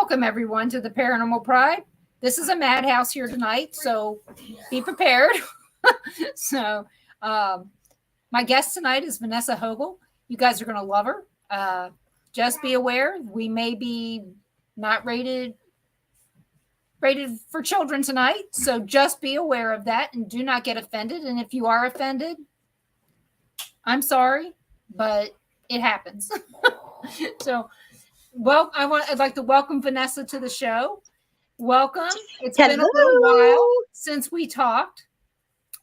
Welcome, everyone, to the Paranormal Pride. This is a madhouse here tonight, so be prepared. So, my guest tonight is Vanessa Hogle. You guys are going to love her. Just be aware, we may be not rated for children tonight, so just be aware of that and do not get offended. And if you are offended, I'm sorry, but it happens. So, well, I'd like to welcome Vanessa to the show. Welcome. It's been a little while since we talked,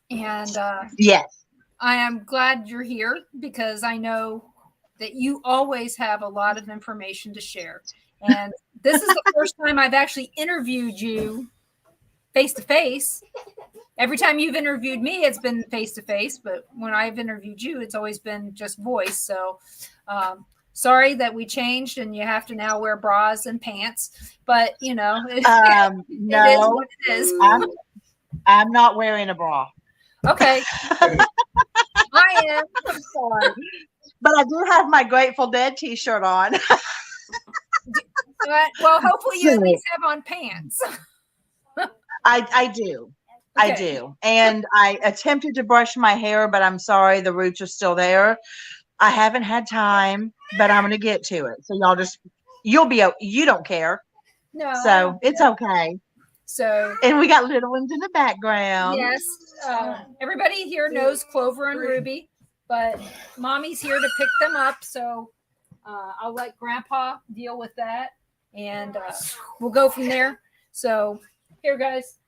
and yes, I am glad you're here because I know that you always have a lot of information to share. And this is the first time I've actually interviewed you face to face. Every time you've interviewed me, it's been face to face, but when I've interviewed you, it's always been just voice. So, sorry that we changed and you have to now wear bras and pants, but you know, no, it is what it is. I'm not wearing a bra. Okay. I am. I'm sorry. But I do have my Grateful Dead t-shirt on. Well, hopefully you at least have on pants. I do. Okay. I do. And I attempted to brush my hair, but I'm sorry, the roots are still there. I haven't had time, but I'm going to get to it. So you don't care. No. So it's okay. So. And we got little ones in the background. Yes. Everybody here knows Clover and Ruby, but Mommy's here to pick them up. So I'll let Grandpa deal with that. And we'll go from there. So here, guys.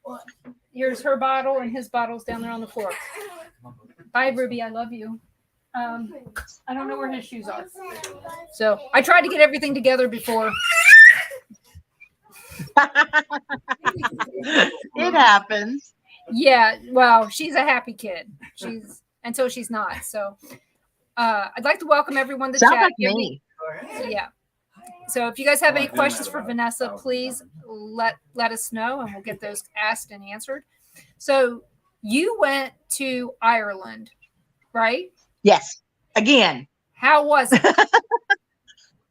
Here's her bottle and his bottle's down there on the floor. Bye, Ruby. I love you. I don't know where his shoes are. So I tried to get everything together before. It happens. Yeah, well, she's a happy kid. Until she's not. So I'd like to welcome everyone to Sounds chat. Like me. Yeah. So if you guys have any questions for Vanessa, please let us know and we'll get those asked and answered. So you went to Ireland, right? Yes. Again. How was it?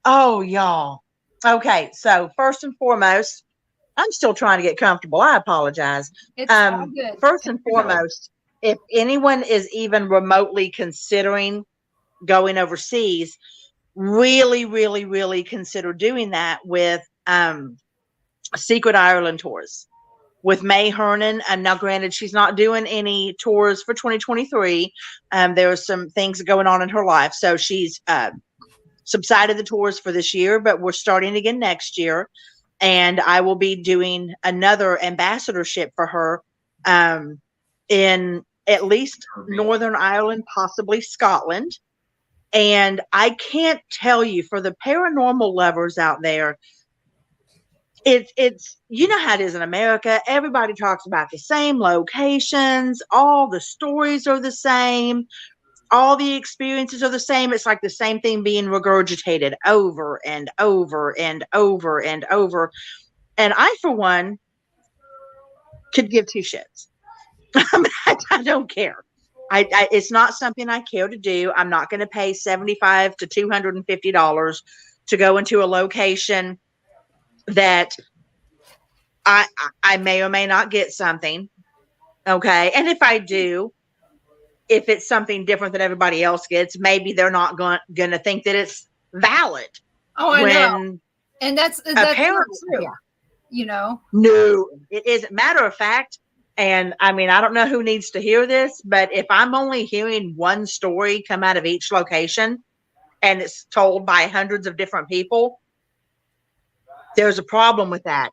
Oh, y'all. Okay. So first and foremost, I'm still trying to get comfortable. I apologize. It's all good. First and foremost, if anyone is even remotely considering going overseas, really, really, really consider doing that with Secret Ireland tours with May Hernan. Now, granted, she's not doing any tours for 2023. There are some things going on in her life. So she's subsided the tours for this year, but we're starting again next year. And I will be doing another ambassadorship for her in at least Northern Ireland, possibly Scotland. And I can't tell you, for the paranormal lovers out there, it's you know how it is in America. Everybody talks about the same locations. All the stories are the same. All the experiences are the same. It's like the same thing being regurgitated over and over and over and over. And I, for one, could give two shits. I don't care. It's not something I care to do. I'm not going to pay $75 to $250 to go into a location that I may or may not get something. Okay. And if I do, if it's something different than everybody else gets, maybe they're not going to think that it's valid. Oh, I know. And that's true. Yeah. You know? No, it isn't. Matter of fact, and I mean, I don't know who needs to hear this, but if I'm only hearing one story come out of each location and it's told by hundreds of different people, there's a problem with that,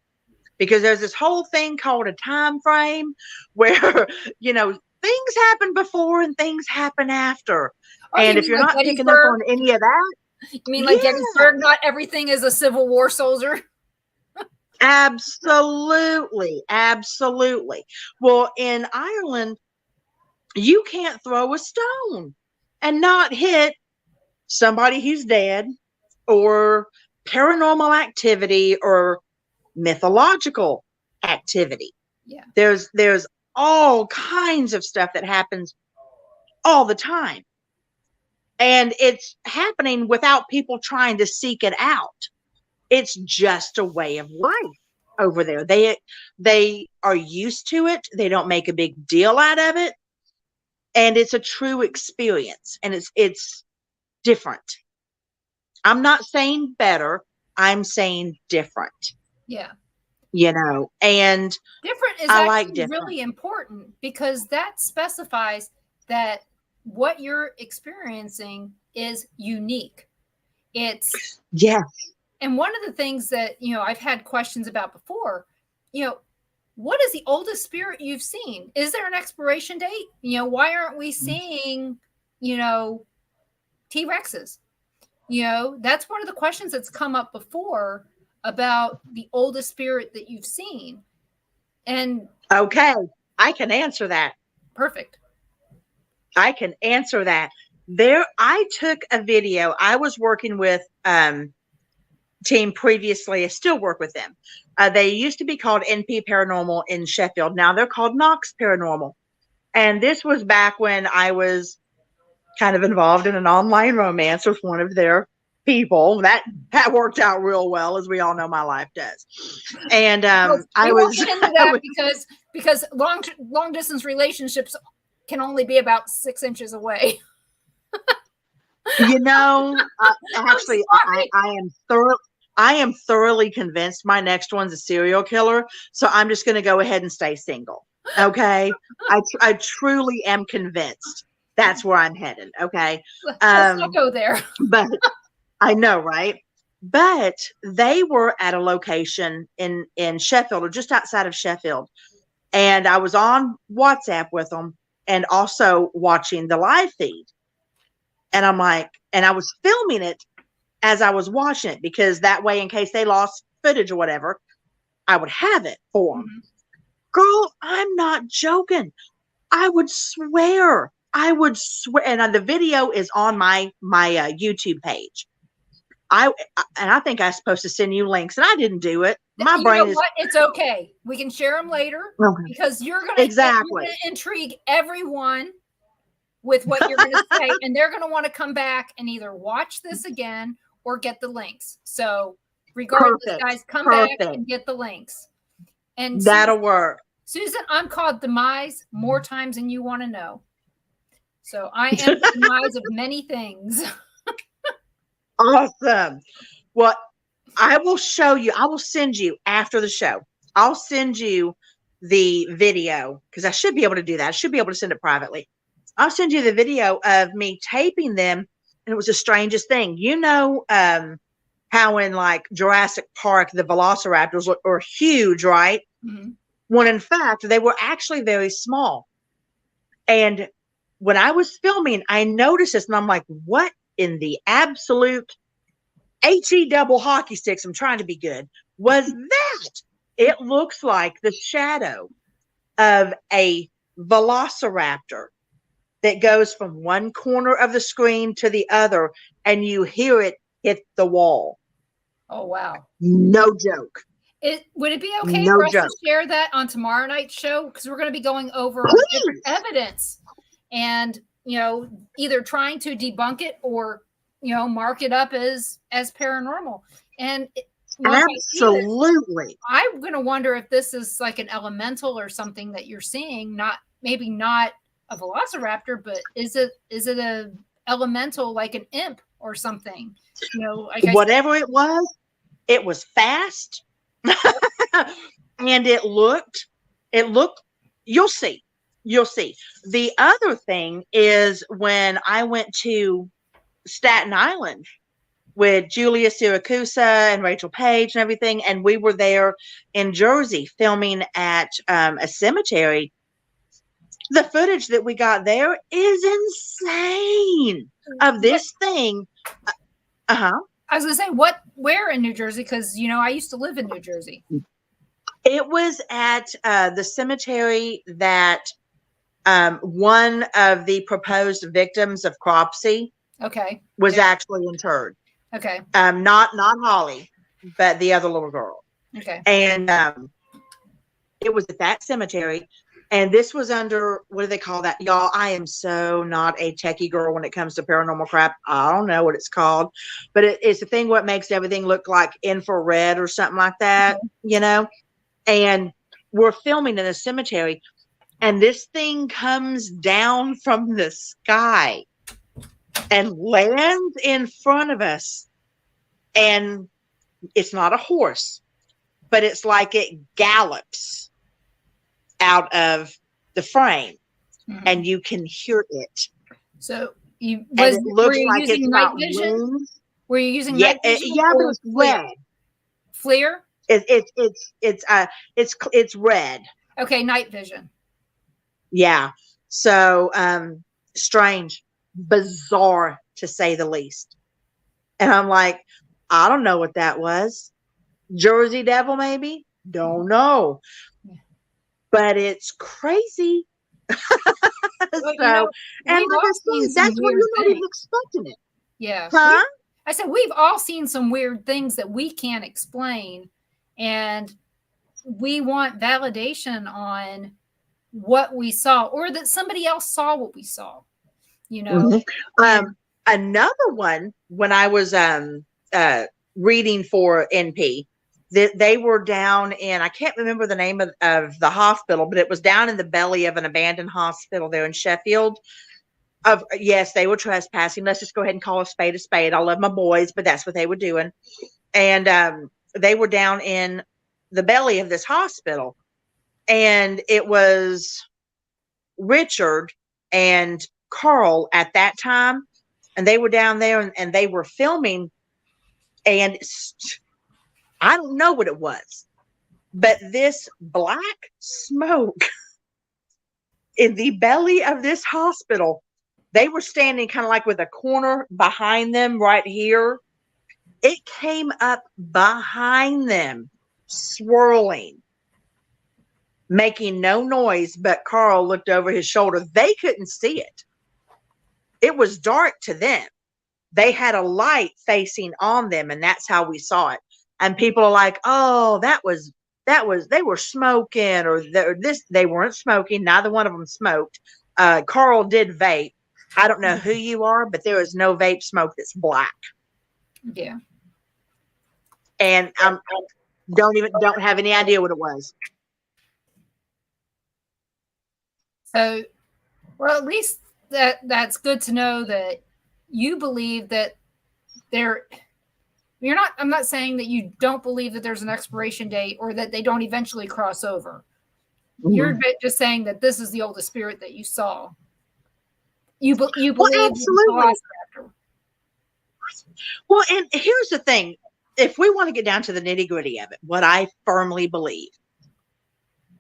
because there's this whole thing called a time frame where, you know, things happen before and things happen after. And if you're not picking up on any of that, you mean like Gettysburg, not everything is a Civil War soldier? Absolutely. Absolutely. Well, in Ireland, you can't throw a stone and not hit somebody who's dead or paranormal activity or mythological activity. Yeah. There's all kinds of stuff that happens all the time. And it's happening without people trying to seek it out. It's just a way of life over there. They are used to it. They don't make a big deal out of it. And it's a true experience, and it's different. I'm not saying better. I'm saying different. Yeah. And different is I actually like different. really important, because that specifies that what you're experiencing is unique. It's And one of the things that, I've had questions about before, what is the oldest spirit you've seen? Is there an expiration date? Why aren't we seeing, T-Rexes? That's one of the questions that's come up before about the oldest spirit that you've seen. And okay, I can answer that. Perfect. I can answer that. I took a video. I was working with team previously. I still work with them. They used to be called NP Paranormal in Sheffield. Now they're called Knox Paranormal. And this was back when I was kind of involved in an online romance with one of their people. That worked out real well, as we all know my life does. And we won't get into that because long distance relationships can only be about 6 inches away. Actually, I am thoroughly convinced my next one's a serial killer. So I'm just going to go ahead and stay single. Okay. I truly am convinced that's where I'm headed. Okay. Let's not go there. But I know, right? But they were at a location in Sheffield, or just outside of Sheffield. And I was on WhatsApp with them and also watching the live feed. And I'm like, and I was filming it as I was watching it, because that way, in case they lost footage or whatever, I would have it for them. Mm-hmm. Girl, I'm not joking. I would swear. And the video is on my YouTube page. I think I was supposed to send you links, and I didn't do it. My brain is. What? It's okay. We can share them later, because you're going to intrigue everyone with what you're going to say, and they're going to want to come back and either watch this again or get the links. So regardless, guys, come back and get the links. And that'll work. Susan, I'm called Demise more times than you want to know. So I am the demise of many things. Awesome. Well, I will show you. I will send you after the show. I'll send you the video, because I should be able to do that. I should be able to send it privately. I'll send you the video of me taping them. And it was the strangest thing. How in like Jurassic Park, the velociraptors are huge, right? Mm-hmm. When in fact, they were actually very small. And when I was filming, I noticed this, and I'm like, what in the absolute HE double hockey sticks, I'm trying to be good, was that? It looks like the shadow of a velociraptor that goes from one corner of the screen to the other, and you hear it hit the wall. Oh, wow. No joke. Would it be okay for us to share that on tomorrow night's show? Because we're going to be going over different evidence and, either trying to debunk it or, mark it up as paranormal. And absolutely. I'm going to wonder if this is like an elemental or something that you're seeing, maybe not a velociraptor, but is it a elemental, like an imp or something? Whatever it was fast. And it looked, you'll see. The other thing is when I went to Staten Island with Julia Siracusa and Rachel Page and everything, and we were there in Jersey filming at a cemetery. The footage that we got there is insane of this thing. I was going to say, where in New Jersey? Because, I used to live in New Jersey. It was at the cemetery that one of the proposed victims of Cropsey was actually interred. Okay. Not Holly, but the other little girl. Okay. And it was at that cemetery. And this was under, what do they call that? Y'all, I am so not a techie girl when it comes to paranormal crap. I don't know what it's called, but it's the thing what makes everything look like infrared or something like that, you know? And we're filming in a cemetery, and this thing comes down from the sky and lands in front of us. And it's not a horse, but it's like it gallops out of the frame, and you can hear it. So And it looks like it's got vision? wings. Were you using night vision? Yeah, but it's red. FLIR? It's red. Okay, night vision. Yeah. So strange, bizarre to say the least. And I'm like, I don't know what that was. Jersey Devil, maybe? Don't know. But it's crazy. Well, and like I said, that's when you're not even expecting it. Yeah. Huh? I said we've all seen some weird things that we can't explain, and we want validation on what we saw, or that somebody else saw what we saw. You know. Another one, when I was reading for NP, they were down in, I can't remember the name of the hospital, but it was down in the belly of an abandoned hospital there in Sheffield. Yes, they were trespassing. Let's just go ahead and call a spade a spade. I love my boys, but that's what they were doing. And they were down in the belly of this hospital, and it was Richard and Carl at that time, and they were down there, and they were filming, and I don't know what it was, but this black smoke in the belly of this hospital, they were standing kind of like with a corner behind them right here. It came up behind them, swirling, making no noise, but Carl looked over his shoulder. They couldn't see it. It was dark to them. They had a light facing on them, and that's how we saw it. And people are like, oh, that was, they were smoking, or they weren't smoking. Neither one of them smoked. Carl did vape. I don't know who you are, but there is no vape smoke that's black. Yeah. And I don't have any idea what it was. So, well, at least that's good to know that you believe that I'm not saying that you don't believe that there's an expiration date or that they don't eventually cross over. Mm-hmm. You're just saying that this is the oldest spirit that you saw. You believe, well, absolutely. Well, and here's the thing. If we want to get down to the nitty-gritty of it, what I firmly believe,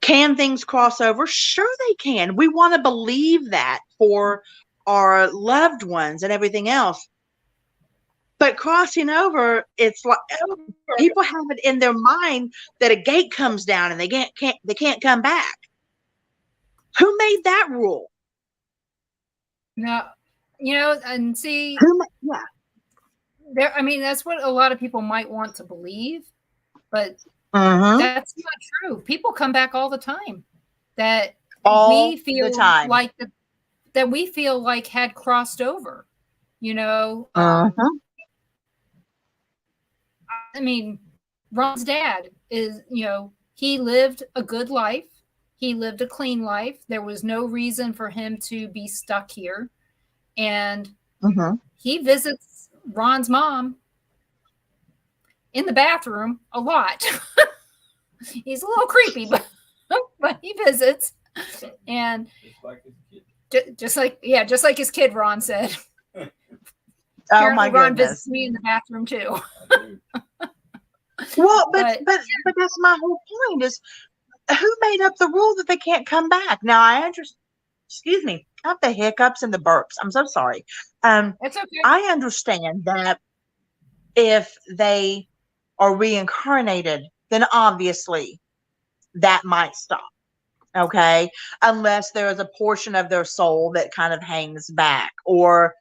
can things cross over? Sure they can. We want to believe that for our loved ones and everything else. But crossing over, it's like people have it in their mind that a gate comes down and they can't come back. Who made that rule? No, and see, yeah. There, I mean, that's what a lot of people might want to believe, but that's not true. People come back all the time that we feel like that we feel like had crossed over. I mean, Ron's dad is, he lived a good life. He lived a clean life. There was no reason for him to be stuck here. And he visits Ron's mom in the bathroom a lot. He's a little creepy, but he visits. And just like his kid, Ron said. Oh my Ron goodness. visits me in the bathroom too. Well, but that's my whole point is, who made up the rule that they can't come back? Now I understand. Excuse me, I have the hiccups and the burps. I'm so sorry. It's okay. I understand that if they are reincarnated, then obviously that might stop. Okay, unless there is a portion of their soul that kind of hangs back, or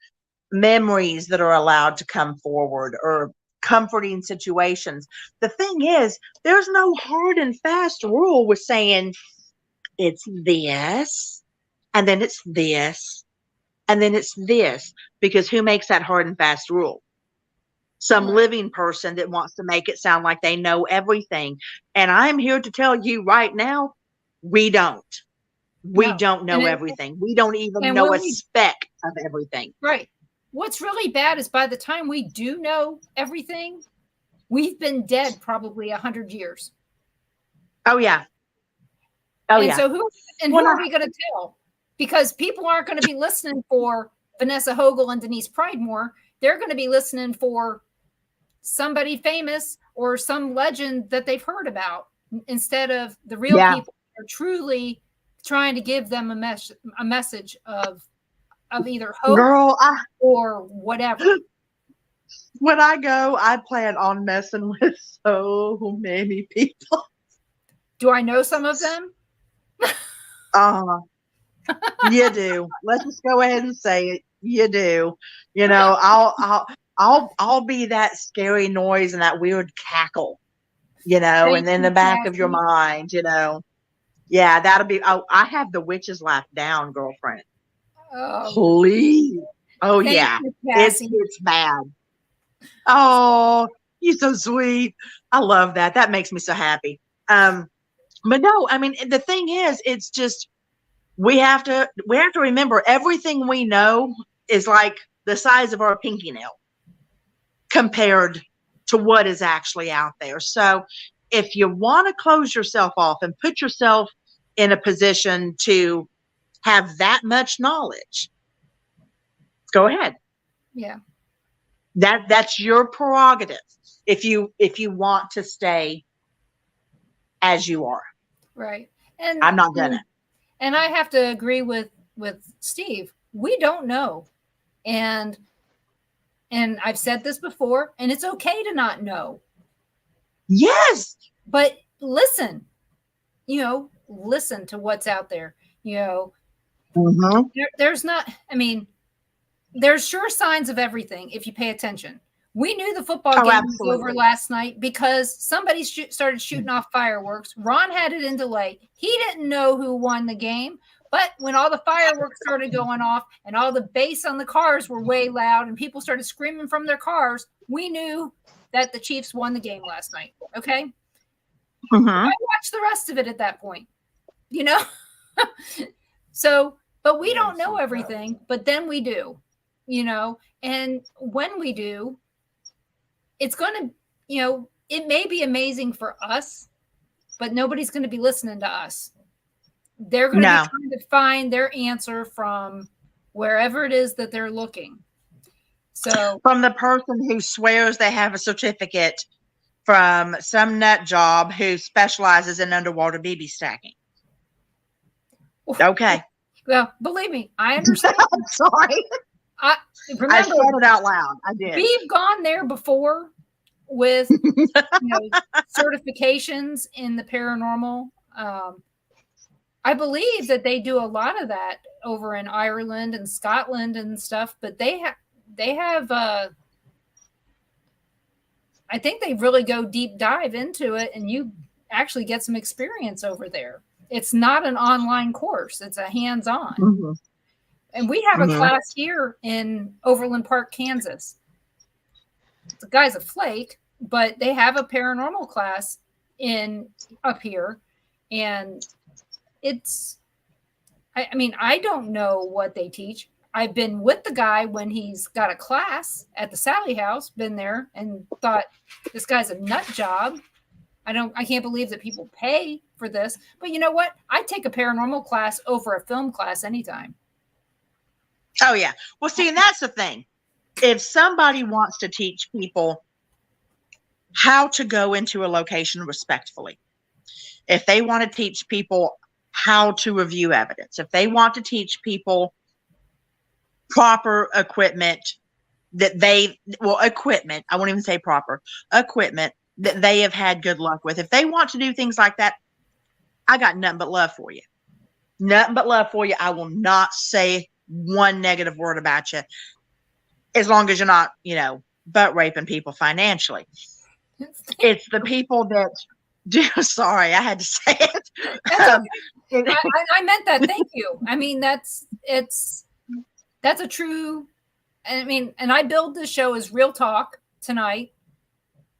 memories that are allowed to come forward, or comforting situations. The thing is, there's no hard and fast rule with saying it's this, and then it's this, and then it's this. Because who makes that hard and fast rule? Some Right. living person that wants to make it sound like they know everything. And I'm here to tell you right now, we don't. We No. don't know And everything. We don't even and know when a we speck of everything. right. What's really bad is by the time we do know everything, we've been dead probably 100 years. Oh, yeah. Oh, And yeah. so who Well, are we going to tell? Because people aren't going to be listening for Vanessa Hogle and Denise Pridemore. They're going to be listening for somebody famous or some legend that they've heard about instead of the real yeah. people who are truly trying to give them a message of either hope Girl, or whatever. when I go, I plan on messing with so many people. Do I know some of them? You do. Let's just go ahead and say it. You do. You know, I'll be that scary noise and that weird cackle, you know, and in the back of your mind, you know. Yeah, that'll be. Oh, I have the witch's laugh down, girlfriend. Please. Oh yeah, it's bad. Oh, you're so sweet. I love that. That makes me so happy. But no, I mean the thing is, it's just we have to remember everything we know is like the size of our pinky nail compared to what is actually out there. So if you want to close yourself off and put yourself in a position to have that much knowledge, go ahead. Yeah. That's your prerogative if you want to stay as you are. Right. And I'm not gonna. And I have to agree with Steve. We don't know. And I've said this before, and it's okay to not know. Yes. But listen, listen to what's out there. There's not, I mean, there's sure signs of everything if you pay attention. We knew the football game was over last night because somebody started shooting off fireworks. Ron had it in delay. He didn't know who won the game. But when all the fireworks started going off and all the bass on the cars were way loud and people started screaming from their cars, we knew that the Chiefs won the game last night. Okay? I watched the rest of it at that point. So, but we don't know everything, but then we do, and when we do, it's going to, it may be amazing for us, but nobody's going to be listening to us. They're going to be trying to find their answer from wherever it is that they're looking. So from the person who swears they have a certificate from some nut job who specializes in underwater BB stacking. Okay. Well, believe me, I understand. I'm sorry. I said it out loud. I did. We've gone there before with certifications in the paranormal. I believe that they do a lot of that over in Ireland and Scotland and stuff, but they have I think they really go deep dive into it, and you actually get some experience over there. It's not an online course; it's a hands-on. And we have a class here in Overland Park, Kansas. The guy's a flake, but they have a paranormal class up here, and it's. I mean, I don't know what they teach. I've been with the guy when he's got a class at the Sally House, been there and thought this guy's a nut job. I can't believe that people pay for this, but you know what? I'd take a paranormal class over a film class anytime. Oh yeah. Well, see, and that's the thing. If somebody wants to teach people how to go into a location respectfully, if they want to teach people how to review evidence, if they want to teach people proper equipment equipment, I won't even say proper, equipment that they have had good luck with. If they want to do things like that, I got nothing but love for you. Nothing but love for you. I will not say one negative word about you as long as you're not, butt raping people financially. It's the people that Sorry, I had to say it. That's okay. I meant that. Thank you. I mean, that's a true. I mean, and I build this show as real talk tonight,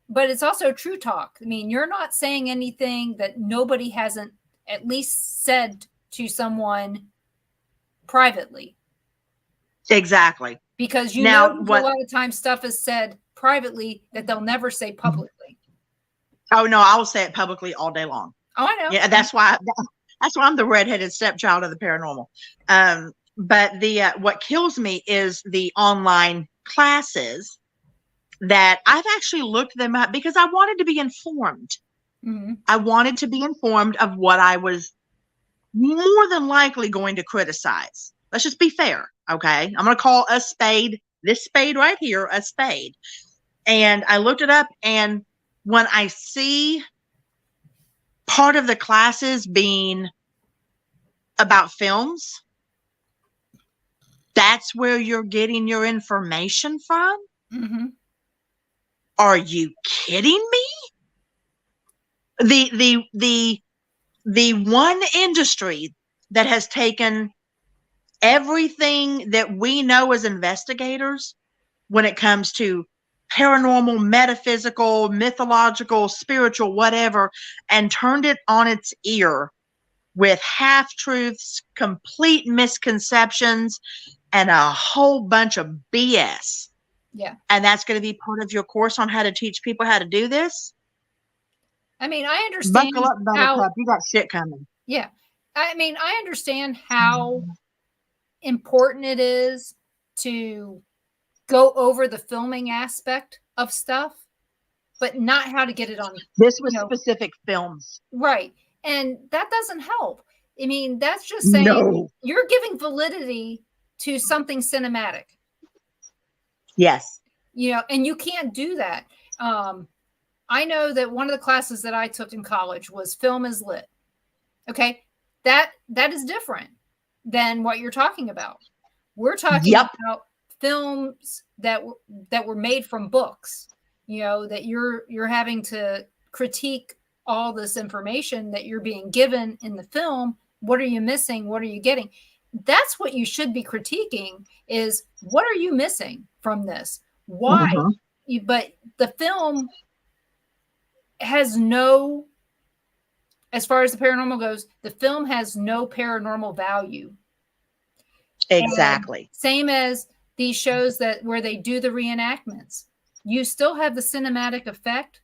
but it's also true talk. I mean, you're not saying anything that nobody hasn't at least said to someone privately. Exactly. Because a lot of times stuff is said privately that they'll never say publicly. Oh no, I will say it publicly all day long. Oh, I know. Yeah, that's why I'm the redheaded stepchild of the paranormal. But what kills me is the online classes that I've actually looked them up because I wanted to be informed. Mm-hmm. I wanted to be informed of what I was more than likely going to criticize. Let's just be fair, okay? I'm going to call this spade right here, a spade. And I looked it up, and when I see part of the classes being about films, that's where you're getting your information from? Mm-hmm. Are you kidding me? The one industry that has taken everything that we know as investigators when it comes to paranormal, metaphysical, mythological, spiritual, whatever, and turned it on its ear with half-truths, complete misconceptions, and a whole bunch of BS. Yeah. And that's going to be part of your course on how to teach people how to do this? I mean, I understand. Buckle up, Buttercup. You got shit coming. Yeah. I mean, I understand how important it is to go over the filming aspect of stuff, but not how to get it on. This was specific films. Right. And that doesn't help. I mean, that's just saying you're giving validity to something cinematic. Yes. And you can't do that. I know that one of the classes that I took in college was film is lit. Okay. That is different than what you're talking about. We're talking about films that were made from books, that you're having to critique all this information that you're being given in the film. What are you missing? What are you getting? That's what you should be critiquing is what are you missing from this? Why? But the film has no, as far as the paranormal goes, the film has no paranormal value. Exactly. And same as these shows where they do the reenactments. You still have the cinematic effect.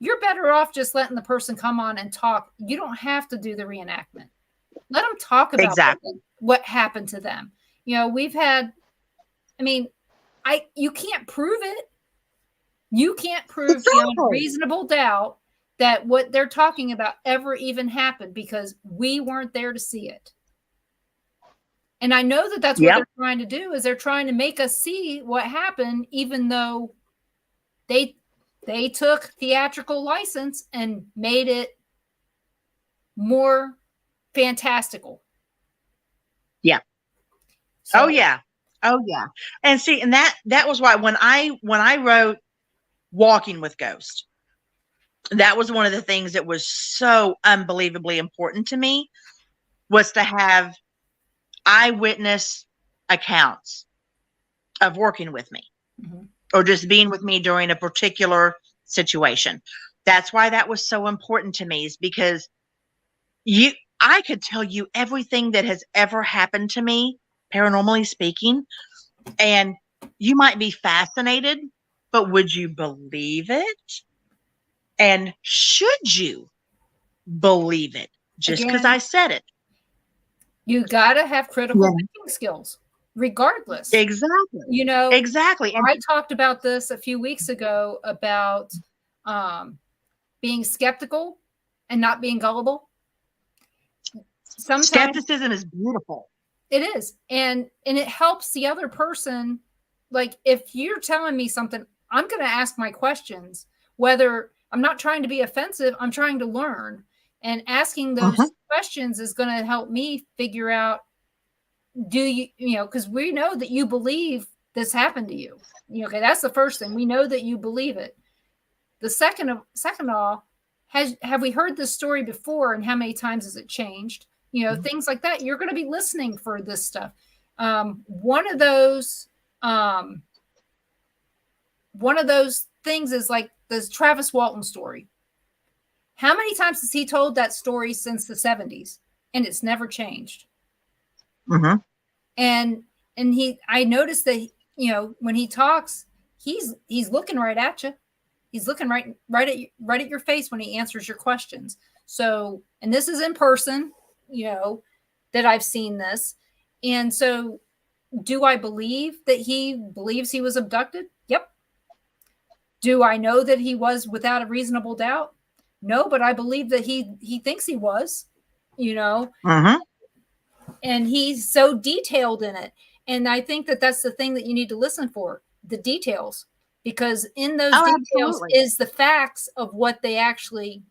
You're better off just letting the person come on and talk. You don't have to do the reenactment. Let them talk about what happened to them. We've had, you can't prove it. You can't prove beyond reasonable doubt that what they're talking about ever even happened because we weren't there to see it. And I know that that's what they're trying to do is they're trying to make us see what happened, even though they took theatrical license and made it more fantastical. Yeah. So, Oh yeah. And see, and that was why when I wrote Walking with Ghosts, that was one of the things that was so unbelievably important to me was to have eyewitness accounts of working with me or just being with me during a particular situation. That's why that was so important to me is because I could tell you everything that has ever happened to me, paranormally speaking, and you might be fascinated, but would you believe it? And should you believe it just because I said it? You got to have critical thinking skills, regardless. Exactly. Exactly. And I talked about this a few weeks ago about being skeptical and not being gullible. Sometimes skepticism is beautiful. It is. And it helps the other person. Like if you're telling me something, I'm going to ask my questions, whether I'm not trying to be offensive, I'm trying to learn. And asking those questions is going to help me figure out, because we know that you believe this happened to you. Okay, that's the first thing. We know that you believe it. The second of all, have we heard this story before, and how many times has it changed? You know, things like that. You're going to be listening for this stuff. One of those things is like the Travis Walton story. How many times has he told that story since the 70s? And it's never changed. Mm-hmm. And I noticed that, you know, when he talks, he's looking right at you. He's looking right at your face when he answers your questions. So, and this is in person, you know, that I've seen this. And so, do I believe that he believes he was abducted? Yep. Do I know that he was without a reasonable doubt? No, but I believe that he thinks he was, you know. Mm-hmm. And he's so detailed in it. And I think that that's the thing that you need to listen for, the details, because in those details absolutely. is the facts of what they actually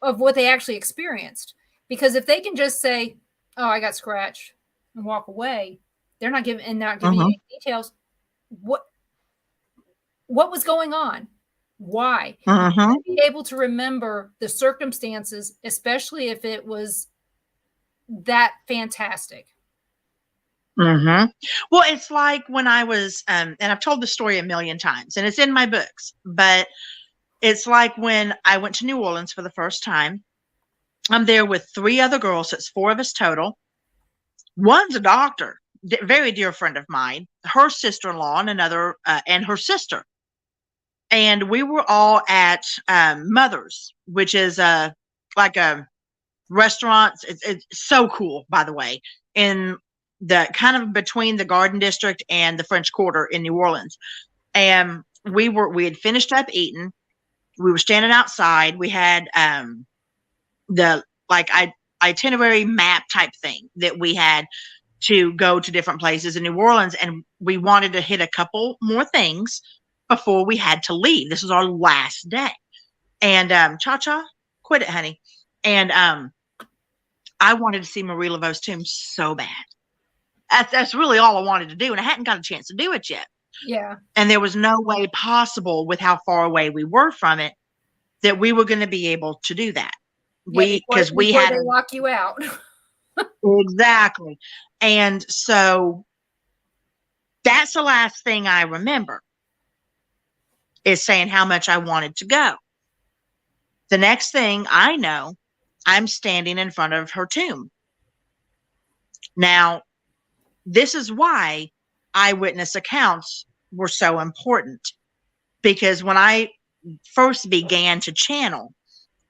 experienced. Because if they can just say, "Oh, I got scratched," and walk away, they're not giving you any details. What was going on? Why? Mm-hmm. Be able to remember the circumstances, especially if it was that fantastic. Mm-hmm. Well, it's like when I was, and I've told the story a million times, and it's in my books, but it's like when I went to New Orleans for the first time. I'm there with 3 other girls. So it's 4 of us total. One's a doctor, very dear friend of mine, her sister-in-law, and another, and her sister. And we were all at Mother's, which is like a restaurant. It's so cool, by the way, in the kind of between the Garden District and the French Quarter in New Orleans. And we had finished up eating. We were standing outside. We had the itinerary map type thing that we had to go to different places in New Orleans, and we wanted to hit a couple more things before we had to leave. This was our last day. And Cha-Cha, quit it, honey. And I wanted to see Marie Laveau's tomb so bad. That's really all I wanted to do, and I hadn't got a chance to do it yet. Yeah. And there was no way possible, with how far away we were from it, that we were going to be able to do that. Because we had to lock you out. Exactly. And so that's the last thing I remember, is saying how much I wanted to go. The next thing I know, I'm standing in front of her tomb. Now, this is why eyewitness accounts were so important, because when I first began to channel,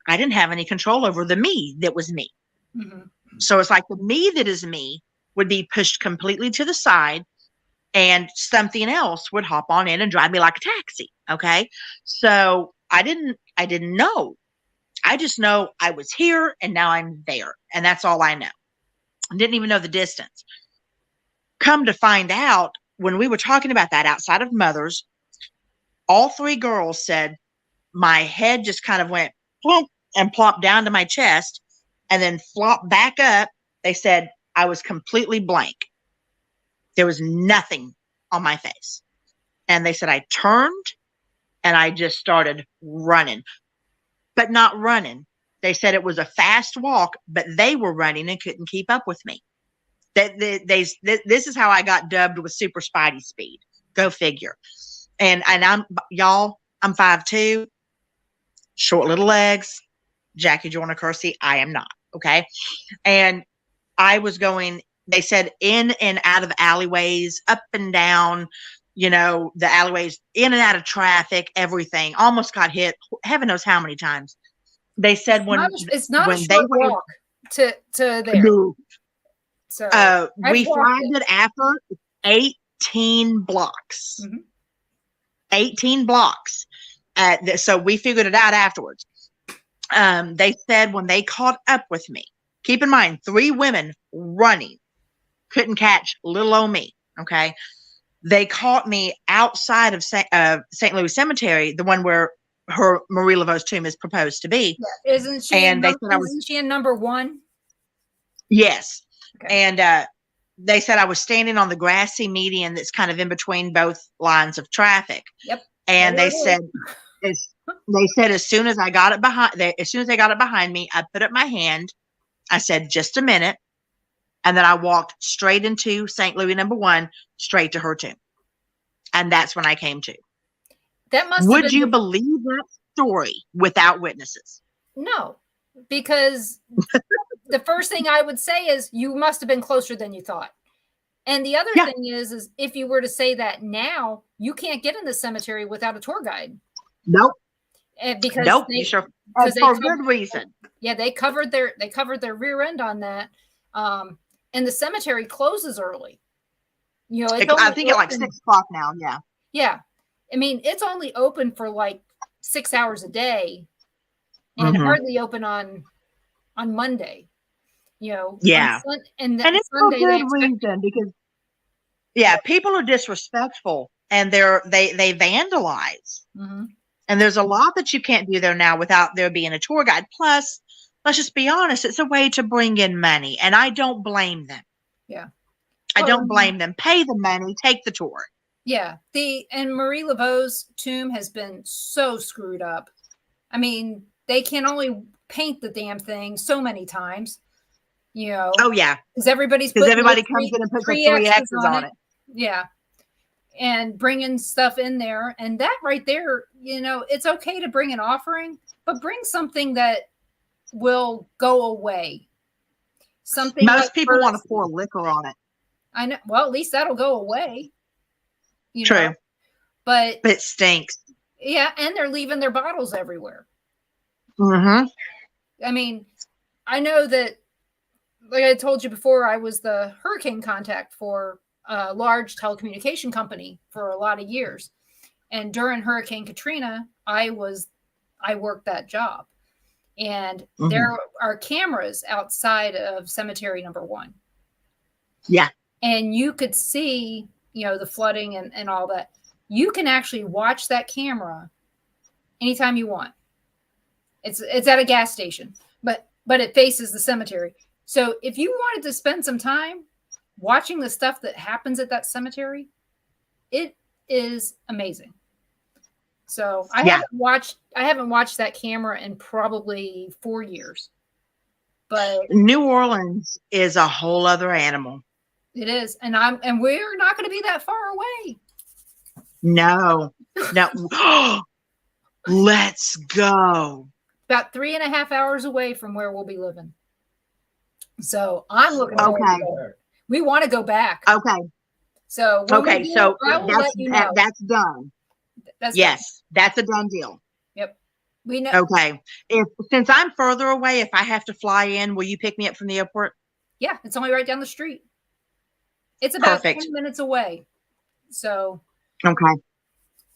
I didn't have any control over the me that was me. Mm-hmm. So it's like the me that is me would be pushed completely to the side, and something else would hop on in and drive me like a taxi. Okay. So I didn't know. I just know I was here and now I'm there. And that's all I know. I didn't even know the distance. Come to find out, when we were talking about that outside of Mother's, all 3 girls said my head just kind of went plump and plopped down to my chest and then flopped back up. They said I was completely blank. There was nothing on my face. And they said I turned and I just started running, but not running. They said it was a fast walk, but they were running and couldn't keep up with me. This is how I got dubbed with super spidey speed. Go figure. And I'm 5'2", short little legs. Jackie Joyner Kersey, I am not. Okay. And I was going, they said, in and out of alleyways, up and down, the alleyways, in and out of traffic, everything. Almost got hit heaven knows how many times. They said it's not a short walk to there. No. So we flagged it after 18 blocks. Mm-hmm. 18 blocks. So we figured it out afterwards. They said when they caught up with me, keep in mind, 3 women running, couldn't catch little old me. Okay. They caught me outside of St. Louis Cemetery, the one where her Marie Laveau's tomb is proposed to be. Yeah. Isn't she in number 1? Yes. Okay. And they said I was standing on the grassy median that's kind of in between both lines of traffic. Yep. And they said, They said as soon as I got it behind me, I put up my hand. I said, just a minute. And then I walked straight into St. Louis #1, straight to her tomb. And that's when I came to. That must have Would been you believe that story without witnesses? No, because the first thing I would say is you must have been closer than you thought. And the other thing is if you were to say that now, you can't get in the cemetery without a tour guide. Nope. Because nope. they, for good reason. Yeah, they covered their rear end on that. And the cemetery closes early. You know, I think at like 6 o'clock now. Yeah. Yeah. I mean, it's only open for like 6 hours a day, and hardly open on Monday. You know. Yeah. And it's Sunday, for good reason because people are disrespectful and they vandalize. And there's a lot that you can't do there now without there being a tour guide. Plus, let's just be honest, it's a way to bring in money, and I don't blame them. Yeah. I don't blame them. Pay the money, take the tour. Yeah. And Marie Laveau's tomb has been so screwed up. I mean, they can only paint the damn thing so many times. You know. Oh yeah. Because everybody comes in and puts three X's on it. Yeah. And bringing stuff in there, and that right there, you know, it's okay to bring an offering, but bring something that will go away. Something most people want to pour liquor on it. I know. Well, at least that'll go away. True. Know? But it stinks. Yeah, and they're leaving their bottles everywhere. I mean, I know that, like I told you before, I was the hurricane contact for a large telecommunication company for a lot of years. And during Hurricane Katrina, I worked that job. And there are cameras outside of Cemetery #1. Yeah. And you could see, you know, the flooding and all that. You can actually watch that camera anytime you want. It's at a gas station, but it faces the cemetery. So if you wanted to spend some time watching the stuff that happens at that cemetery, it is amazing. So I haven't watched that camera in probably 4 years. But New Orleans is a whole other animal. It is. And we're not going to be that far away. No. Let's go. About 3.5 hours away from where we'll be living. So I'm looking forward to it. We want to go back. Okay. So that's done. That's a done deal. Yep. We know. Okay. Since I'm further away, if I have to fly in, will you pick me up from the airport? Yeah, it's only right down the street. It's about 10 minutes away. So. Okay.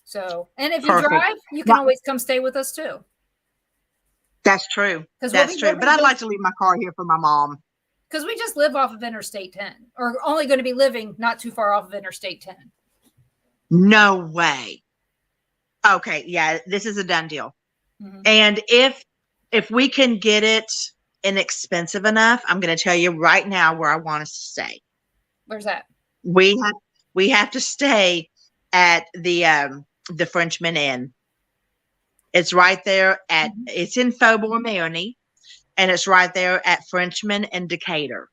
So, and if you drive, you can always come stay with us too. That's true. That's true. But I'd like to leave my car here for my mom. Because we just live off of Interstate 10, or only going to be living not too far off of Interstate 10. No way. Okay. Yeah, this is a done deal. And if we can get it inexpensive enough, I'm going to tell you right now where I want us to stay. Where's that? We have to stay at the Frenchman Inn. It's right there it's in Faubourg-Marigny, and it's right there at Frenchman and Decatur.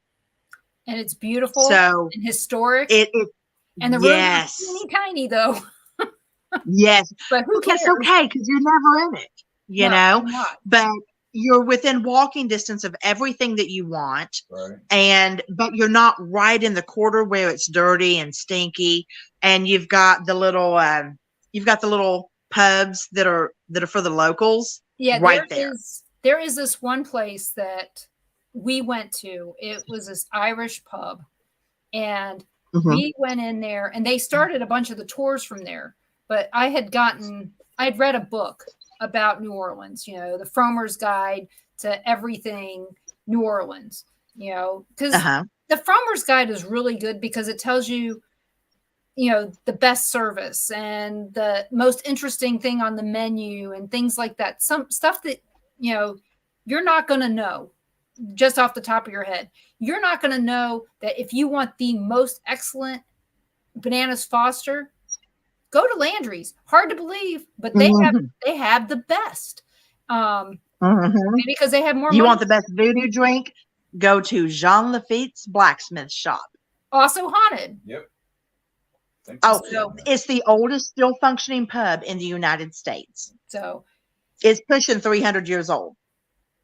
And it's beautiful and historic. And the room is teeny tiny though. Yes. But who cares? It's okay because you're never in it, you know? But you're within walking distance of everything that you want. Right. But you're not right in the quarter where it's dirty and stinky. And you've got the little pubs that are for the locals. Yeah, right there. There is this one place that we went to. It was this Irish pub, and we went in there, and they started a bunch of the tours from there. But I'd read a book about New Orleans, you know, the Frommer's Guide to Everything New Orleans, you know, because the Frommer's Guide is really good because it tells you, you know, the best service and the most interesting thing on the menu and things like that. Some stuff that, you know, you're not going to know just off the top of your head. You're not going to know that if you want the most excellent Bananas Foster, go to Landry's. Hard to believe, but they have the best. Maybe because they have more You money. want the best voodoo drink? Go to Jean Lafitte's blacksmith shop. Also haunted. Yep. Oh, So- it's the oldest still functioning pub in the United States. So It's pushing 300 years old.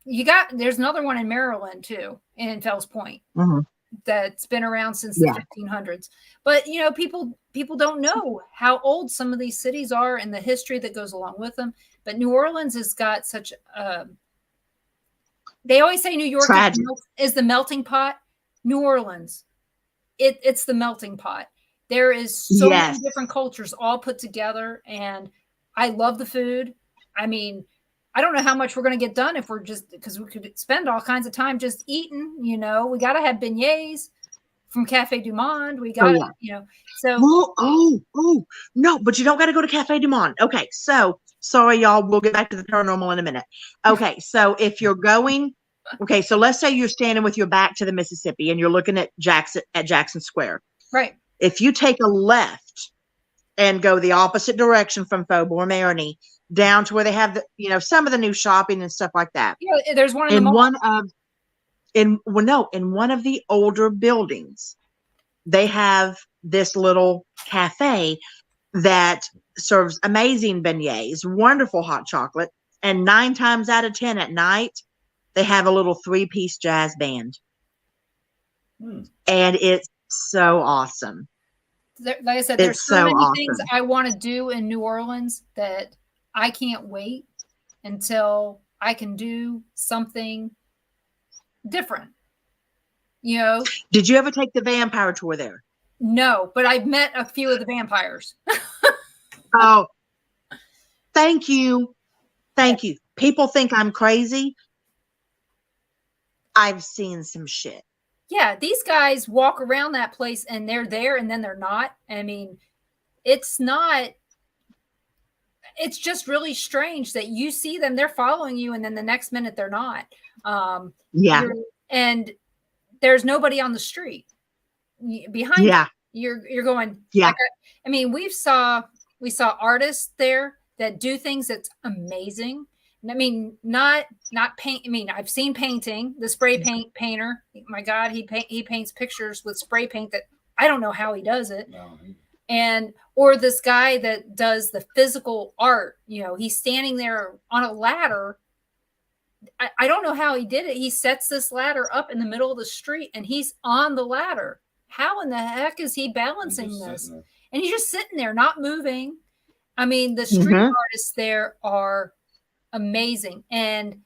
there's another one in Maryland too, in Fells Point, that's been around since the 1500s. But people don't know how old some of these cities are and the history that goes along with them. But New Orleans has got such they always say New York is the melting pot. New Orleans, it's the melting pot. There is so many different cultures all put together, and I love the food. I mean, I don't know how much we're going to get done if we're just, because we could spend all kinds of time just eating. We got to have beignets from Cafe Du Monde. We got to, so. No, but you don't got to go to Cafe Du Monde. Okay, so sorry, y'all. We'll get back to the paranormal in a minute. Okay, so if you're going, so let's say you're standing with your back to the Mississippi and you're looking at Jackson Square. Right. If you take a left and go the opposite direction from Faubourg Marigny down to where they have some of the new shopping and stuff like that. Yeah, there's one in one of the older buildings. They have this little cafe that serves amazing beignets, wonderful hot chocolate, and 9 times out of 10 at night, they have a little 3-piece jazz band. And it's so awesome. Like I said, there's so many things I want to do in New Orleans that I can't wait until I can do something different. Did you ever take the vampire tour there? No, but I've met a few of the vampires. Oh, thank you. Thank you. People think I'm crazy. I've seen some shit. Yeah, these guys walk around that place and they're there and then they're not. I mean, it's just really strange that you see them, they're following you, and then the next minute they're not. And there's nobody on the street behind you. You're going, I mean, we saw artists there that do things that's amazing. I mean, not paint. I mean, I've seen painting, the spray paint painter. My God, he paints pictures with spray paint that I don't know how he does it. No. Or this guy that does the physical art, he's standing there on a ladder. I don't know how he did it. He sets this ladder up in the middle of the street and he's on the ladder. How in the heck is he balancing this? And he's just sitting there, not moving. I mean, the street artists there are amazing. And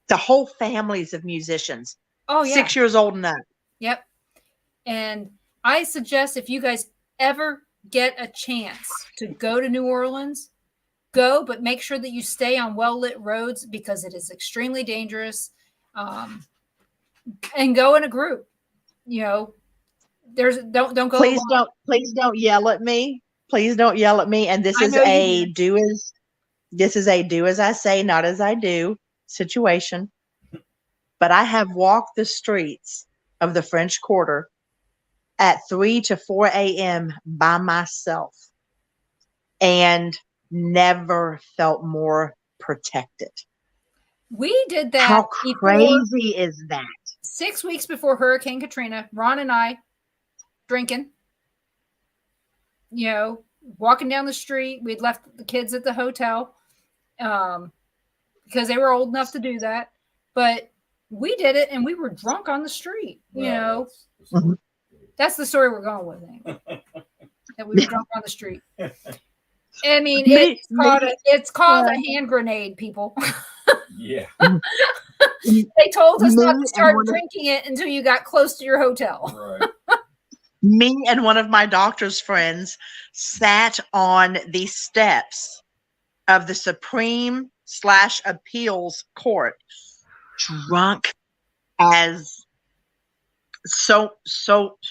the whole families of musicians. Oh, yeah. 6 years old and up. Yep. And I suggest if you guys ever get a chance to go to New Orleans, go, but make sure that you stay on well-lit roads because it is extremely dangerous. And go in a group. Don't go. Please don't yell at me. Please don't yell at me. And this is a do as I say, not as I do situation. But I have walked the streets of the French Quarter at 3 to 4 a.m. by myself and never felt more protected. We did that. How crazy is that? 6 weeks before Hurricane Katrina, Ron and I drinking, walking down the street. We'd left the kids at the hotel because they were old enough to do that. But we did it and we were drunk on the street. That's the story we're going with. That we were drunk on the street. I mean, it's called a hand grenade, people. Yeah. They told us not to start drinking it until you got close to your hotel. Right. Me and one of my doctor's friends sat on the steps of the Supreme/Appeals Court, drunk as so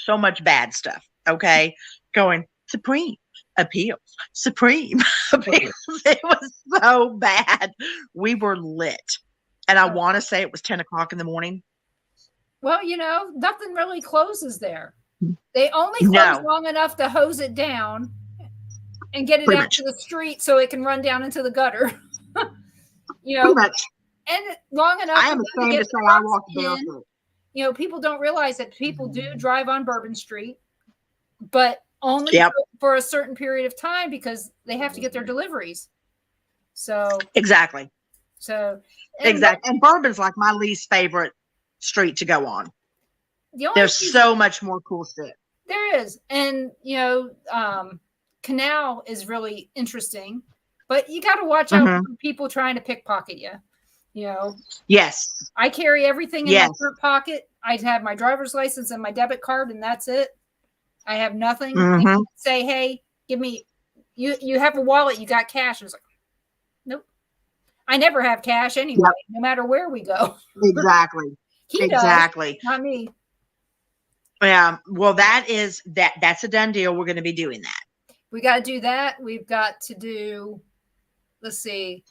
much bad stuff. Okay, going Supreme Appeals, Supreme Appeals. It was so bad. We were lit, and I want to say it was 10 o'clock in the morning. Well, nothing really closes there. They only close long enough to hose it down. and get it Pretty out much. to the street so it can run down into the gutter. You Pretty know, much. and long enough I am for them to ashamed get to the say I trucks walked in. barefoot. You know, people don't realize that people do drive on Bourbon Street, but only Yep. for a certain period of time because they have to get their deliveries. So Exactly. and Exactly. And Bourbon's like my least favorite street to go on. the only There's so much more cool shit. there is, and you know, Canal is really interesting, but you got to watch out for people trying to pickpocket you. You know, Yes. I carry everything in my Yes. front pocket. I have my driver's license and my debit card, and that's it. I have nothing. Mhm. Say, hey, give me. You have a wallet. You got cash? And it's like, nope. I never have cash anyway, no matter where we go. Exactly. He Exactly. does, not me. Yeah. Well, that's a done deal. We're going to be doing that. We got to do that. We've got to do. Let's see.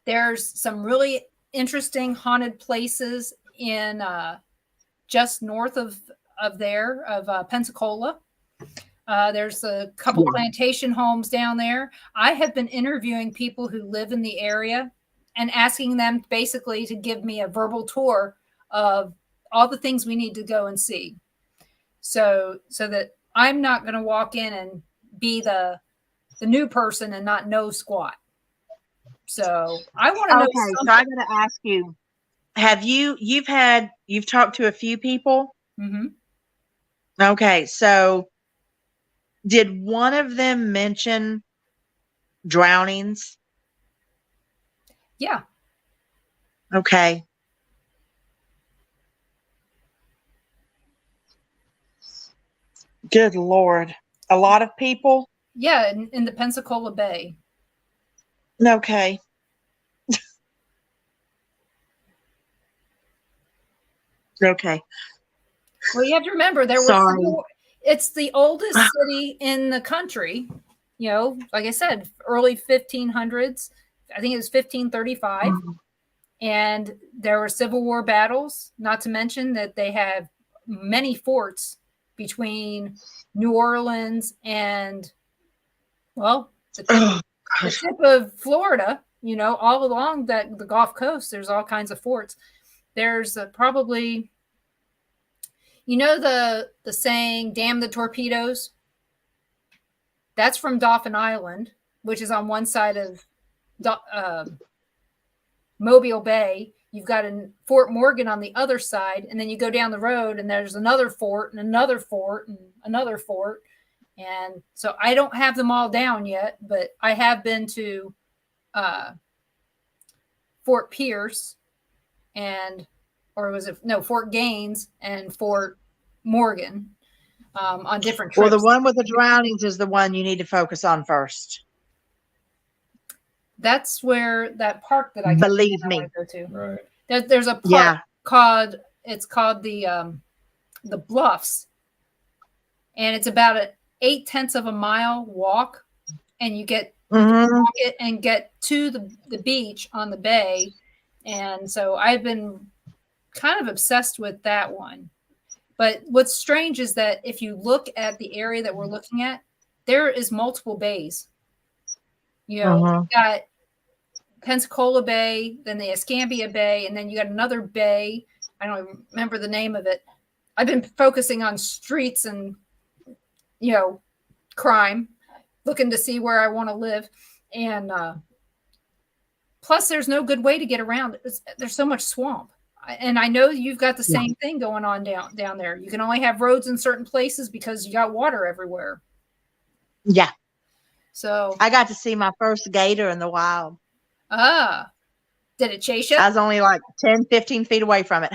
There's some really interesting haunted places in just north of Pensacola. There's a couple plantation homes down there. I have been interviewing people who live in the area and asking them basically to give me a verbal tour of all the things we need to go and see. So that I'm not going to walk in and be the new person and not know squat. So I want to know. Okay, so I got to ask you: you've talked to a few people? Mm-hmm. Okay, so did one of them mention drownings? Yeah. Okay. Good Lord. A lot of people? Yeah, in the Pensacola Bay. Okay. Okay. Well, you have to remember it's the oldest city in the country. You know, like I said, early 1500s. I think it was 1535. And there were Civil War battles, not to mention that they have many forts between New Orleans and, well, the tip of Florida, you know, all along the Gulf Coast, there's all kinds of forts. There's probably, you know, the saying, damn the torpedoes? That's from Dauphin Island, which is on one side of Mobile Bay. You've got Fort Morgan on the other side, and then you go down the road and there's another fort and another fort and another fort. And so I don't have them all down yet, but I have been to Fort Pierce Fort Gaines and Fort Morgan on different trips. Well, the one with the drownings is the one you need to focus on first. That's where that park that I believe me go to. Right. There's a park called the Bluffs, and it's about an 0.8 of a mile walk, and you get walk it and get to the beach on the bay. And so I've been kind of obsessed with that one. But what's strange is that if you look at the area that we're looking at, there is multiple bays. You know, you've got Pensacola Bay, then the Escambia Bay, and then you got another bay. I don't even remember the name of it. I've been focusing on streets and, you know, crime, looking to see where I want to live. And plus, there's no good way to get around. There's so much swamp. And I know you've got the same thing going on down there. You can only have roads in certain places because you got water everywhere. Yeah. So I got to see my first gator in the wild. Did it chase you? I was only like 10, 15 feet away from it.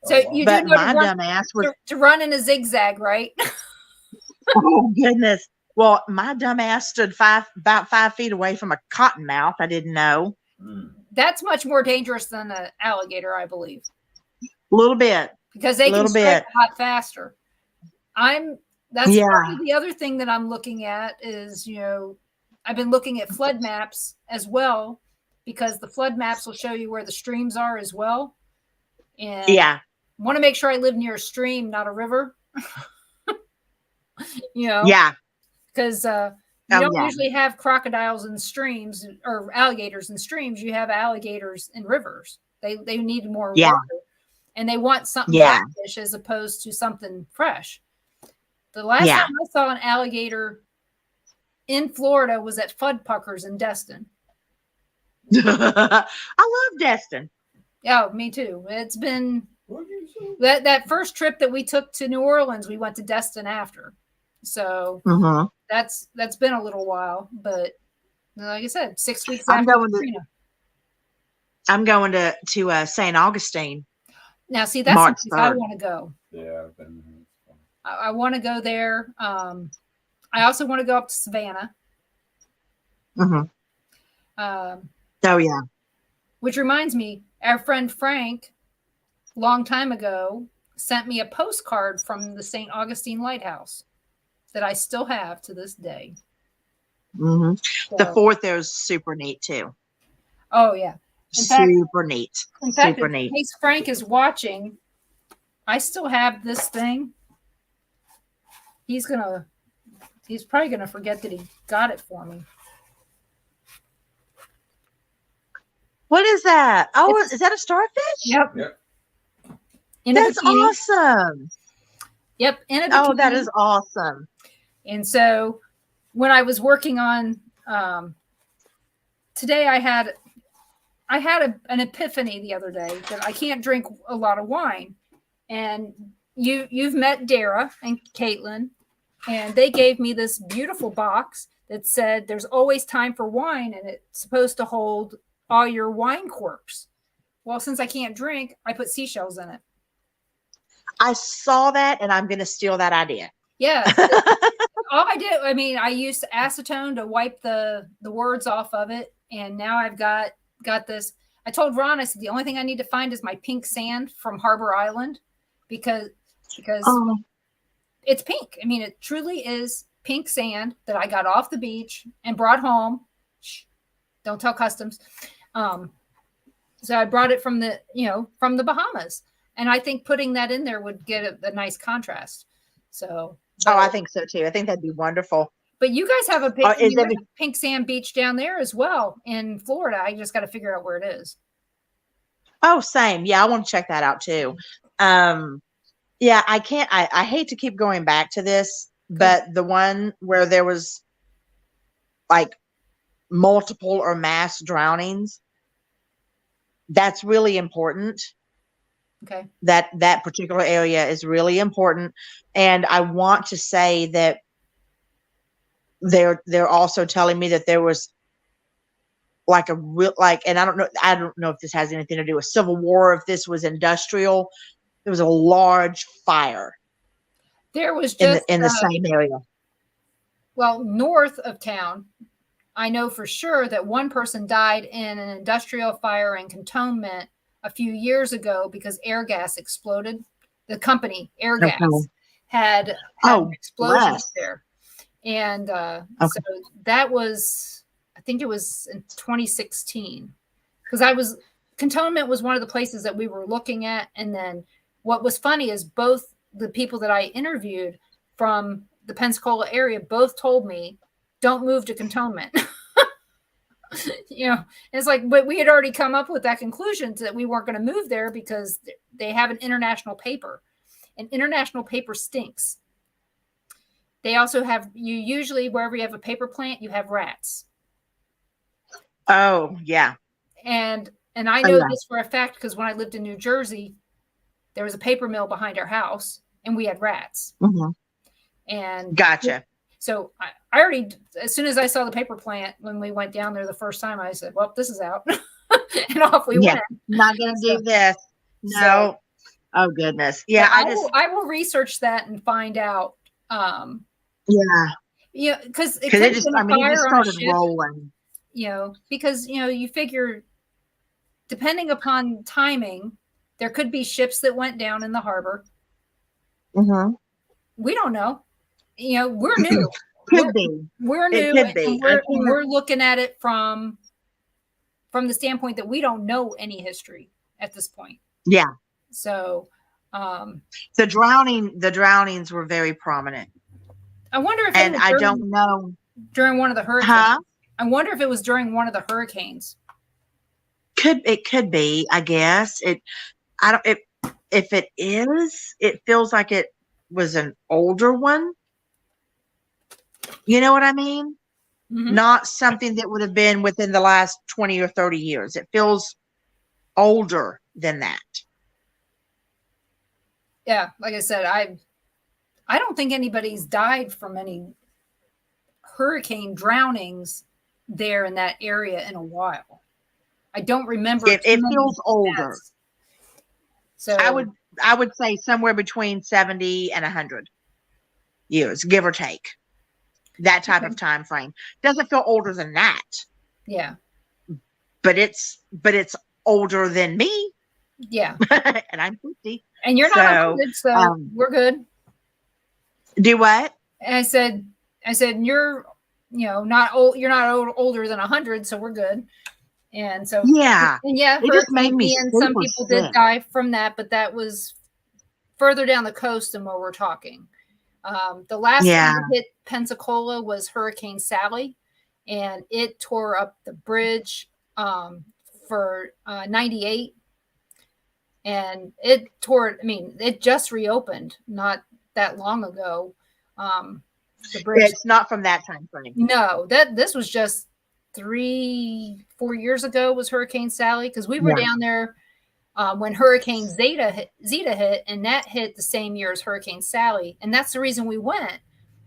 So you but do know my dumb ass was to run in a zigzag, right? Oh goodness. Well, my dumb ass stood about 5 feet away from a cottonmouth. I didn't know. That's much more dangerous than an alligator, I believe. A little bit. Because they can strike a lot faster. That's probably the other thing that I'm looking at is, you know, I've been looking at flood maps as well, because the flood maps will show you where the streams are as well. And want to make sure I live near a stream, not a river. You know? Yeah. Because You Oh don't yeah. usually have crocodiles in streams or alligators in streams. You have alligators in rivers. They need more Yeah. water, and they want something Yeah. brackish as opposed to something fresh. The last Yeah. time I saw an alligator in Florida was at Fuddpuckers in Destin. I love Destin. Yeah, me too. It's been that first trip that we took to New Orleans, we went to Destin after. So Mm-hmm. that's been a little while, but like I said, 6 weeks I'm after going to Katrina. I'm going to St. Augustine Now, see, that's March the place I 3rd. want to go. Yeah, I've been there. It's fun. I want to go there. I also want to go up to Savannah. Mm-hmm. Oh yeah. Which reminds me, our friend Frank, long time ago, sent me a postcard from the St. Augustine Lighthouse that I still have to this day. Mm-hmm. So, The fort there is super neat too. oh yeah. In fact, Super neat. in fact, Super in neat. case Frank is watching, I still have this thing. He's probably gonna forget that he got it for me. What is that? Oh, It's- is that a starfish? Yep. Yep. In a That's bikini. awesome. Yep. In a bikini. Oh, that is awesome. And so when I was working on today, I had an epiphany the other day that I can't drink a lot of wine. And you've met Dara and Caitlin, and they gave me this beautiful box that said there's always time for wine, and it's supposed to hold all your wine corks. Well, since I can't drink, I put seashells in it. I saw that and I'm going to steal that idea. Yeah. All I did, I mean, I used acetone to wipe the words off of it, and now I've got this. I told Ron, I said the only thing I need to find is my pink sand from Harbor Island, because Oh, it's pink. I mean, it truly is pink sand that I got off the beach and brought home. Shh, don't tell customs. So I brought it from the Bahamas, and I think putting that in there would get a nice contrast. So. I think so too. I think that'd be wonderful. But you guys have a Is pink sand beach down there as well in Florida. I just got to figure out where it is. Oh, same. Yeah, I want to check that out too. Yeah, I can't. I hate to keep going back to this, but the one where there was like multiple or mass drownings, that's really important. Okay. That particular area is really important, and I want to say that they're also telling me that there was like a real and I don't know if this has anything to do with Civil War, if this was industrial. There was a large fire. There was just in the same area. Well, north of town, I know for sure that one person died in an industrial fire in Cantonment a few years ago because air gas exploded. The company Air Gas had explosions there. And so that was, I think it was in 2016, because Cantonment was one of the places that we were looking at. And then what was funny is both the people that I interviewed from the Pensacola area both told me, don't move to Cantonment. It's like, but we had already come up with that conclusion that we weren't going to move there because they have an international paper, and international paper stinks. They also have, usually wherever you have a paper plant, you have rats. Oh yeah. And I know this for a fact because when I lived in New Jersey, there was a paper mill behind our house and we had rats. Mm-hmm. And gotcha. So I already, as soon as I saw the paper plant, when we went down there the first time, I said, well, this is out. And off we went. Not going to do this. No. So, oh goodness. Yeah. I will research that and find out. Yeah. Because it just started rolling. Because you figure, depending upon timing, there could be ships that went down in the harbor. Mm-hmm. We don't know. We're new. Could be. We're new. It could be. And we're looking at it from the standpoint that we don't know any history at this point. Yeah. So the drownings were very prominent. I wonder if I don't know. during one of the hurricanes. Huh? I wonder if it was during one of the hurricanes. It could be, I guess. If it is, it feels like it was an older one. You know what I mean? Mhm. Not something that would have been within the last 20 or 30 years. It feels older than that. Yeah, like I said, I don't think anybody's died from any hurricane drownings there in that area in a while. I don't remember. It too many feels older. deaths. So I would say somewhere between 70 and 100 years, give or take. That type of time frame. Doesn't feel older than that. Yeah. But it's older than me. Yeah. And I'm 50. And you're not 100, so we're good. Do what? And I said you're not old. You're not older than 100, so we're good. And so yeah, and yeah, it just made me and some super people sick. did die from that, but that was further down the coast than where we're talking. The last one that hit Pensacola was Hurricane Sally, and it tore up the bridge for 98, and it just reopened not that long ago. The bridge. It's not from that time frame. No, this was just 3-4 years ago was Hurricane Sally, because we were down there when Hurricane Zeta hit, and that hit the same year as Hurricane Sally. And that's the reason we went,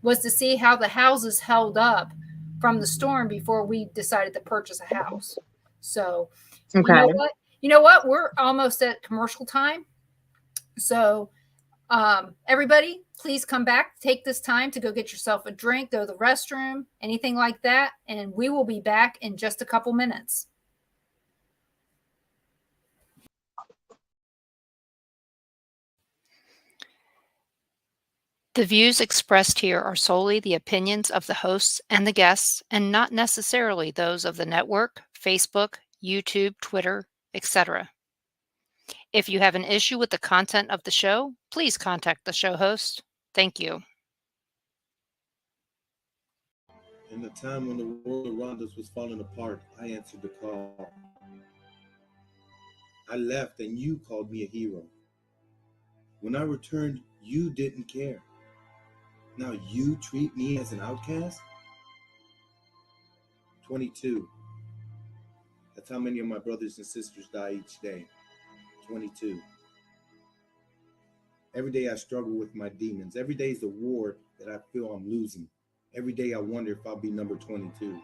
was to see how the houses held up from the storm before we decided to purchase a house. So you know what? We're almost at commercial time. So everybody, please come back. Take this time to go get yourself a drink, go to the restroom, anything like that. And we will be back in just a couple minutes. The views expressed here are solely the opinions of the hosts and the guests, and not necessarily those of the network, Facebook, YouTube, Twitter, etc. If you have an issue with the content of the show, please contact the show host. Thank you. In the time when the world around us was falling apart, I answered the call. I left and you called me a hero. When I returned, you didn't care. Now you treat me as an outcast? 22. That's how many of my brothers and sisters die each day. 22. Every day I struggle with my demons. Every day is a war that I feel I'm losing. Every day I wonder if I'll be number 22.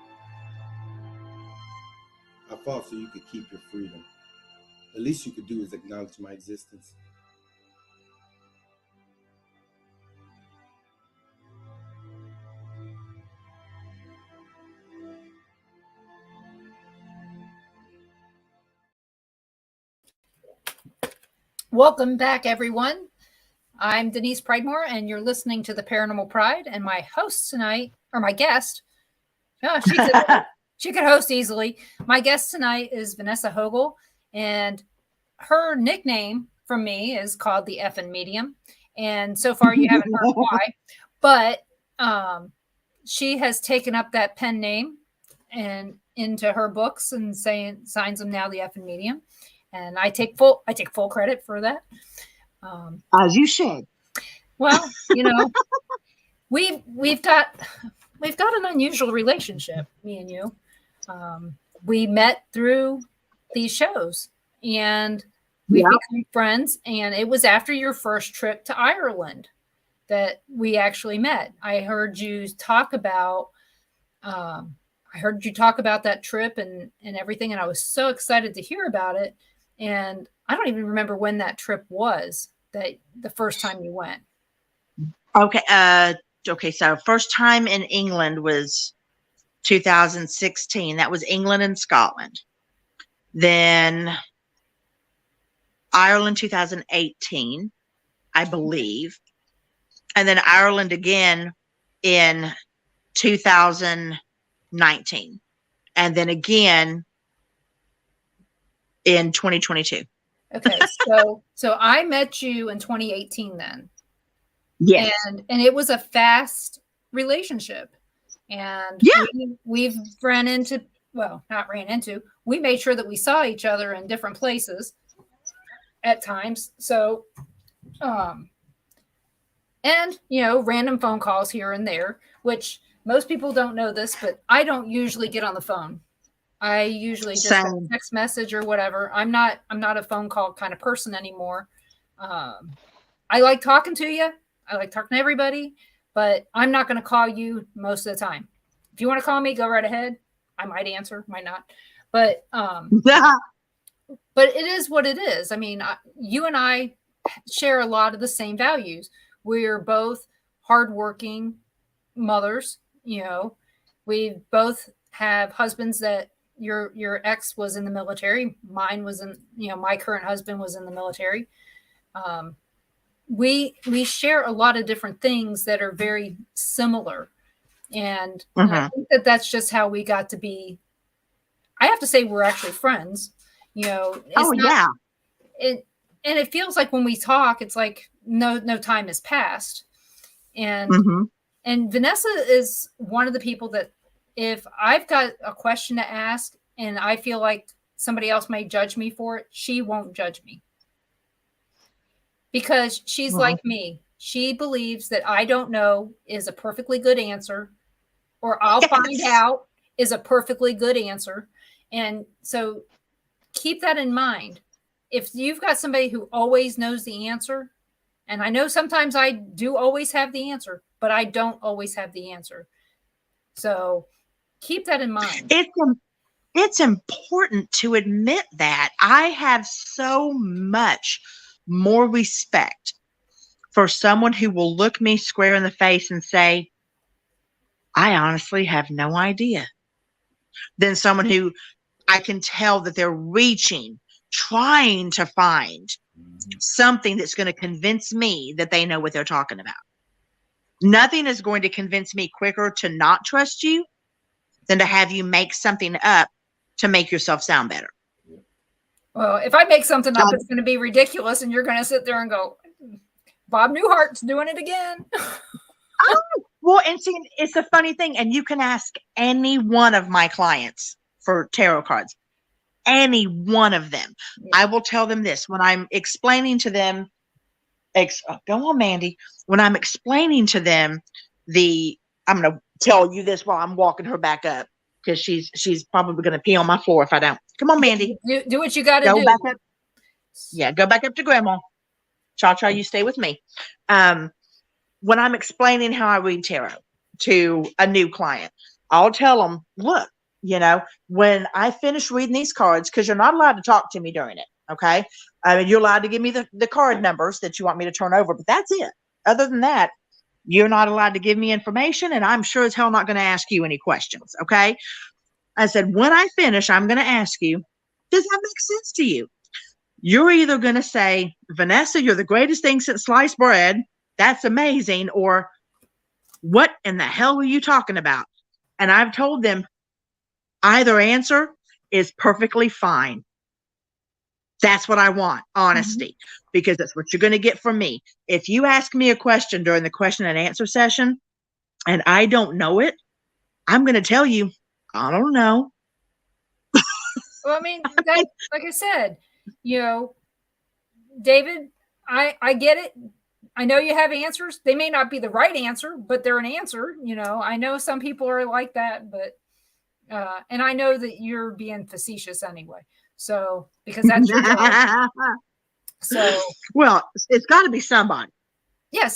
I fought so you could keep your freedom. The least you could do is acknowledge my existence. Welcome back, everyone. I'm Denise Pridemore, and you're listening to the Paranormal Pride. And my host tonight, or my guest, she could host easily. My guest tonight is Vanessa Hogle, and her nickname from me is called the nMedium. And so far, you haven't heard why, but she has taken up that pen name and into her books and signs them now the nMedium. And I take full credit for that. As you should. Well, we've got an unusual relationship, me and you. We met through these shows, and we became friends. And it was after your first trip to Ireland that we actually met. I heard you talk about that trip and everything, and I was so excited to hear about it. And I don't even remember when that trip was, that the first time you went. Okay. So first time in England was 2016. That was England and Scotland. Then Ireland 2018, I believe. And then Ireland again in 2019. And then again in 2022. Okay, so I met you in 2018 then. Yes. And it was a fast relationship. And Yeah. we've ran into, well, not ran into, we made sure that we saw each other in different places at times. So, and, you know, random phone calls here and there, which most people don't know this, but I don't usually get on the phone. I usually just Same. text message or whatever. I'm not a phone call kind of person anymore. I like talking to you. I like talking to everybody, but I'm not going to call you most of the time. If you want to call me, go right ahead. I might answer, might not. But but it is what it is. I mean, you and I share a lot of the same values. We're both hardworking mothers. You know, we both have husbands that your ex was in the military. Mine was in, you know, my current husband was in the military. We share a lot of different things that are very similar. And I think that that's just how we got to be. I have to say we're actually friends. You know, yeah. And it feels like when we talk, it's like no time has passed. And and Vanessa is one of the people that if I've got a question to ask and I feel like somebody else may judge me for it, she won't judge me. Because she's like me. She believes that I don't know is a perfectly good answer, or I'll find out is a perfectly good answer. And so keep that in mind. If you've got somebody who always knows the answer, and I know sometimes I do always have the answer, but I don't always have the answer. So keep that in mind. It's important to admit that. I have so much more respect for someone who will look me square in the face and say, I honestly have no idea, than someone who I can tell that they're reaching, trying to find something that's going to convince me that they know what they're talking about. Nothing is going to convince me quicker to not trust you than to have you make something up to make yourself sound better. Well, if I make something up, it's going to be ridiculous, and you're going to sit there and go, Bob Newhart's doing it again. Well, and see, it's a funny thing, and you can ask any one of my clients for tarot cards, any one of them. Yeah. I will tell them this when I'm explaining to them. Go on, Mandy. When I'm explaining to them I'm going to tell you this while I'm walking her back up, because she's probably going to pee on my floor if I don't. Come on, Mandy. Do what you got to do. Back up. Yeah, go back up to Grandma. Cha-Cha, you stay with me. When I'm explaining how I read tarot to a new client, I'll tell them, look, you know, when I finish reading these cards, because you're not allowed to talk to me during it, okay? I mean, you're allowed to give me the card numbers that you want me to turn over, but that's it. Other than that, you're not allowed to give me information, and I'm sure as hell not going to ask you any questions, okay? I said, when I finish, I'm going to ask you, does that make sense to you? You're either going to say, Vanessa, you're the greatest thing since sliced bread. That's amazing. Or what in the hell are you talking about? And I've told them either answer is perfectly fine. That's what I want, honesty, because that's what you're going to get from me. If you ask me a question during the question and answer session and I don't know it, I'm going to tell you, I don't know. Well, I mean, like I said, you know, David, I get it. I know you have answers. They may not be the right answer, but they're an answer. You know, I know some people are like that, but, and I know that you're being facetious anyway. So, because that's your job. So, well, it's got to be somebody. Yeah.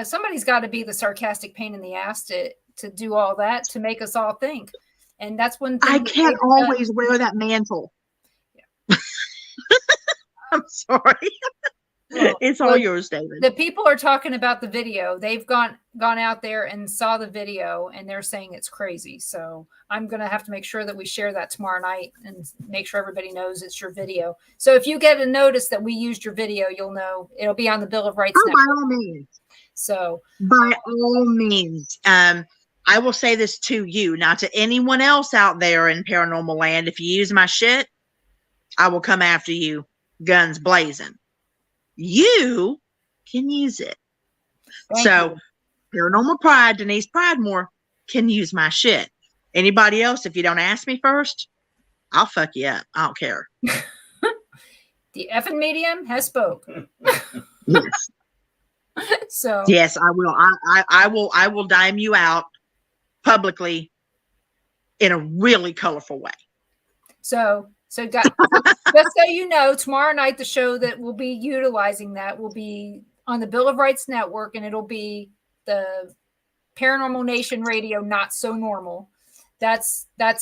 Somebody's got to be the sarcastic pain in the ass to do all that, to make us all think. And that's one thing. I can't always wear that mantle. Yeah. I'm sorry. Well, it's all yours, David. The people are talking about the video. They've gone out there and saw the video, and they're saying it's crazy. So I'm going to have to make sure that we share that tomorrow night and make sure everybody knows it's your video. So if you get a notice that we used your video, you'll know it'll be on the Bill of Rights. Oh, by all means. So by all means. I will say this to you, not to anyone else out there in paranormal land. If you use my shit, I will come after you, guns blazing. You can use it. Thank you. Paranormal Pride, Denise Pridemore, can use my shit. Anybody else, if you don't ask me first, I'll fuck you up. I don't care. The effing medium has spoken. Yes. So Yes, I will. I will dime you out publicly in a really colorful way. So just so you know, tomorrow night the show that will be utilizing that will be on the Bill of Rights Network, and it'll be the Paranormal Nation Radio, Not So Normal. That's I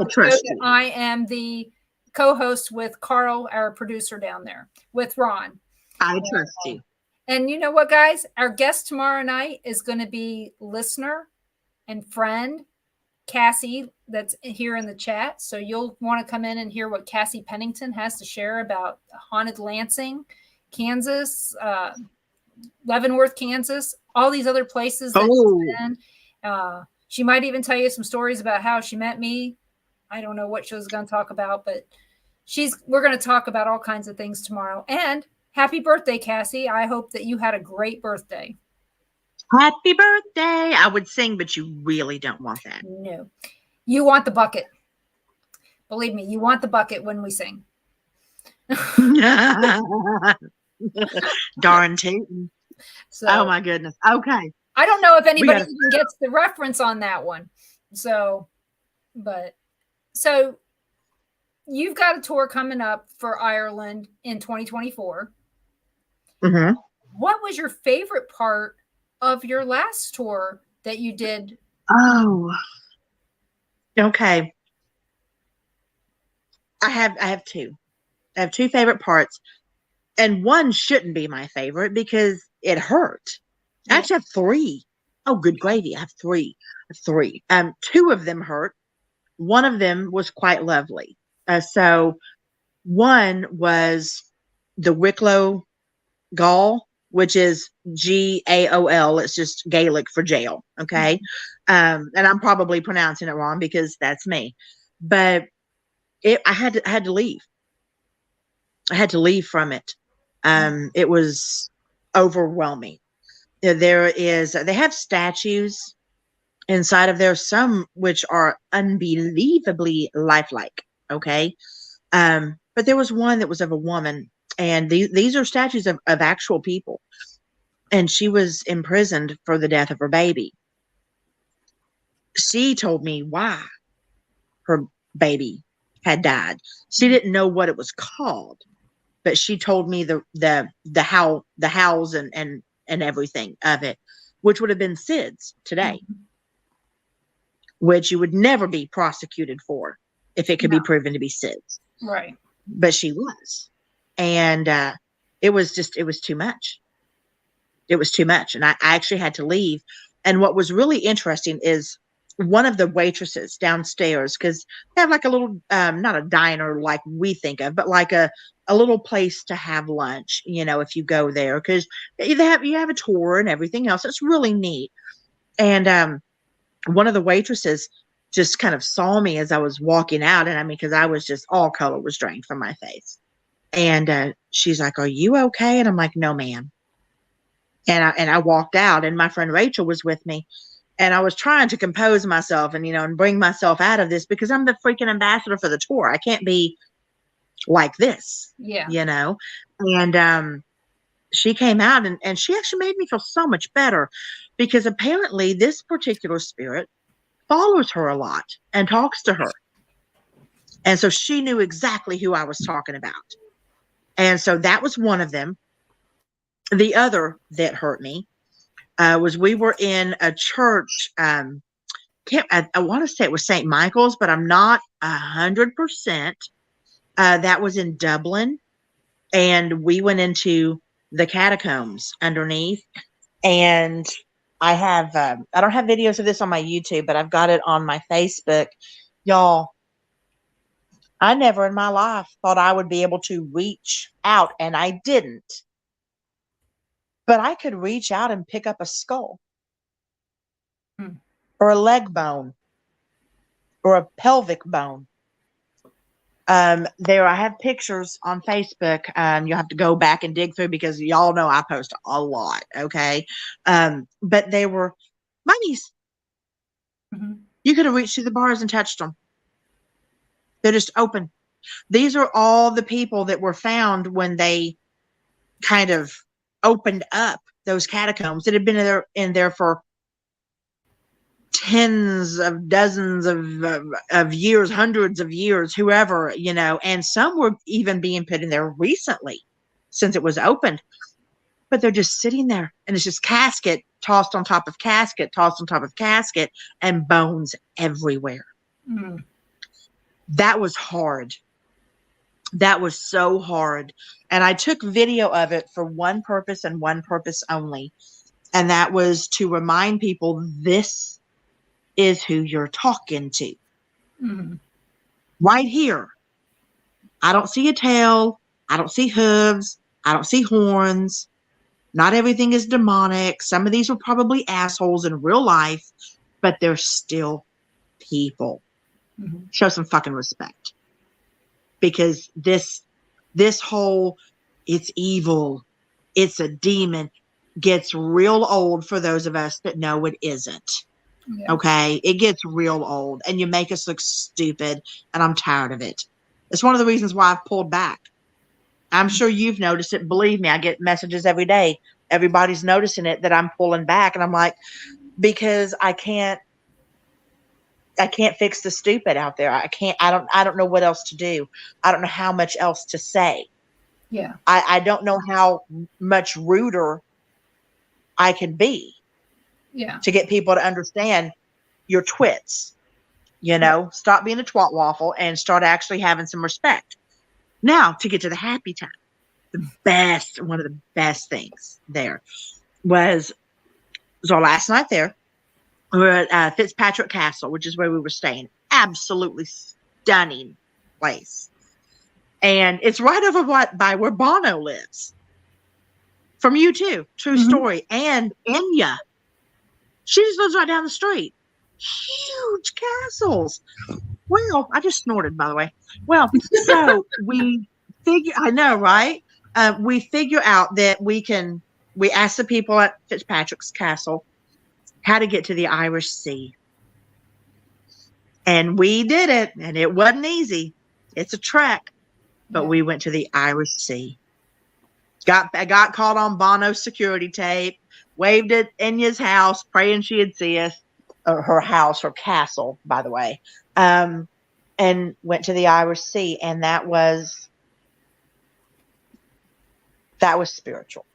trust you. I am the co-host with Carl, our producer down there, with Ron. I trust you. And you know what, guys? Our guest tomorrow night is going to be listener and friend Cassie, that's here in the chat. So you'll want to come in and hear what Cassie Pennington has to share about haunted Lansing, Kansas, Leavenworth, Kansas, all these other places that she's been. She might even tell you some stories about how she met me. I don't know what she was going to talk about, but we're going to talk about all kinds of things tomorrow. And happy birthday, Cassie. I hope that you had a great birthday. Happy birthday. I would sing, but you really don't want that. No. You want the bucket. Believe me, you want the bucket when we sing. Darn tootin'. So, oh my goodness. Okay. I don't know if anybody even gets the reference on that one. So you've got a tour coming up for Ireland in 2024. Mm-hmm. What was your favorite part of your last tour that you did? Oh, okay. I have two. I have two favorite parts, and one shouldn't be my favorite because it hurt. I actually have three. Oh, good gravy. I have three. Two of them hurt. One of them was quite lovely. So one was the Wicklow Gaol, which is Gaol. It's just Gaelic for jail. Okay. And I'm probably pronouncing it wrong because that's me, but I had to leave. I had to leave from it. It was overwhelming. They have statues inside of there, some which are unbelievably lifelike. Okay. But there was one that was of a woman, and these are statues of actual people. And she was imprisoned for the death of her baby. She told me why her baby had died. She didn't know what it was called, but she told me the hows and everything of it, which would have been SIDS today, which you would never be prosecuted for if it could be proven to be SIDS. Right. But she was. And it was too much. It was too much. And I actually had to leave. And what was really interesting is one of the waitresses downstairs, because they have like a little, not a diner like we think of, but like a little place to have lunch, if you go there, because you have a tour and everything else. It's really neat. And one of the waitresses just kind of saw me as I was walking out. And because I was just, all color was drained from my face. And she's like, "Are you okay?" And I'm like, "No, ma'am." And I walked out, and my friend Rachel was with me. And I was trying to compose myself and bring myself out of this, because I'm the freaking ambassador for the tour. I can't be like this. Yeah. And she came out, and she actually made me feel so much better, because apparently this particular spirit follows her a lot and talks to her. And so she knew exactly who I was talking about. And so that was one of them. The other that hurt me was we were in a church. I want to say it was St. Michael's, but I'm not 100%. That was in Dublin. And we went into the catacombs underneath. And I don't have videos of this on my YouTube, but I've got it on my Facebook. Y'all, I never in my life thought I would be able to reach out, and I didn't. But I could reach out and pick up a skull or a leg bone or a pelvic bone. There, I have pictures on Facebook. You'll have to go back and dig through, because y'all know I post a lot. Okay. But they were mummies. Mhm. You could have reached through the bars and touched them. They're just open. These are all the people that were found when they kind of opened up those catacombs that had been in there for tens of dozens of years, hundreds of years, whoever, and some were even being put in there recently since it was opened. But they're just sitting there, and it's just casket tossed on top of casket, tossed on top of casket, and bones everywhere. Mm. That was hard. That was so hard. And I took video of it for one purpose and one purpose only. And that was to remind people this is who you're talking to. Mm. Right here. I don't see a tail. I don't see hooves. I don't see horns. Not everything is demonic. Some of these were probably assholes in real life, but they're still people. Mm-hmm. Show some fucking respect. Because this whole, it's evil, it's a demon, gets real old for those of us that know it isn't. Yeah. Okay? It gets real old, and you make us look stupid, and I'm tired of it. It's one of the reasons why I've pulled back. I'm sure you've noticed it. Believe me, I get messages every day. Everybody's noticing it, that I'm pulling back, and I'm like, because I can't fix the stupid out there. I don't know what else to do. I don't know how much else to say. Yeah. I don't know how much ruder I can be. Yeah. To get people to understand your twits. Stop being a twat waffle and start actually having some respect. Now, to get to the happy time, one of the best things there was our last night there. We were at Fitzpatrick Castle, which is where we were staying. Absolutely stunning place. And it's right over by where Bono lives. From U2. True story. And Enya. She just lives right down the street. Huge castles. Well, I just snorted, by the way. Well, so we figure, I know, right? We figure out that we ask the people at Fitzpatrick's Castle how to get to the Irish Sea. And we did it, and it wasn't easy. It's a trek, but we went to the Irish Sea. I got caught on Bono's security tape, waved at Enya's house, praying she'd see us, her house, her castle, by the way, and went to the Irish Sea, and that was spiritual.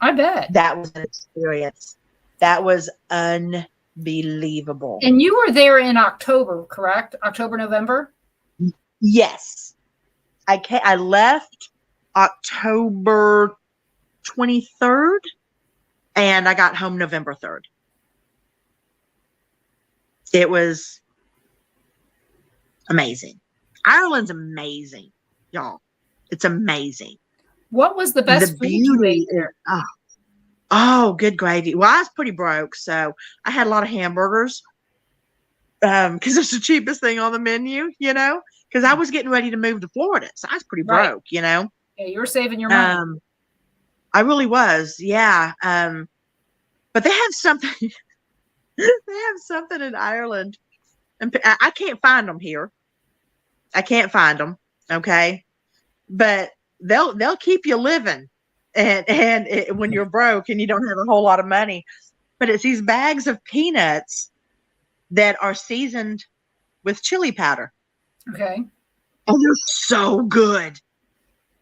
I bet. That was an experience. That was unbelievable. And you were there in October, correct? October, November? Yes. I left October 23rd, and I got home November 3rd. It was amazing. Ireland's amazing, y'all. It's amazing. What was the best food you ate there? Oh, good gravy. Well, I was pretty broke, so I had a lot of hamburgers because it's the cheapest thing on the menu, because I was getting ready to move to Florida, so I was pretty broke, Yeah, you were saving your money. I really was, yeah. But they have something. They have something in Ireland, and I can't find them here. I can't find them. Okay, but they'll keep you living, and when you're broke and you don't have a whole lot of money. But it's these bags of peanuts that are seasoned with chili powder. Okay. And they're so good.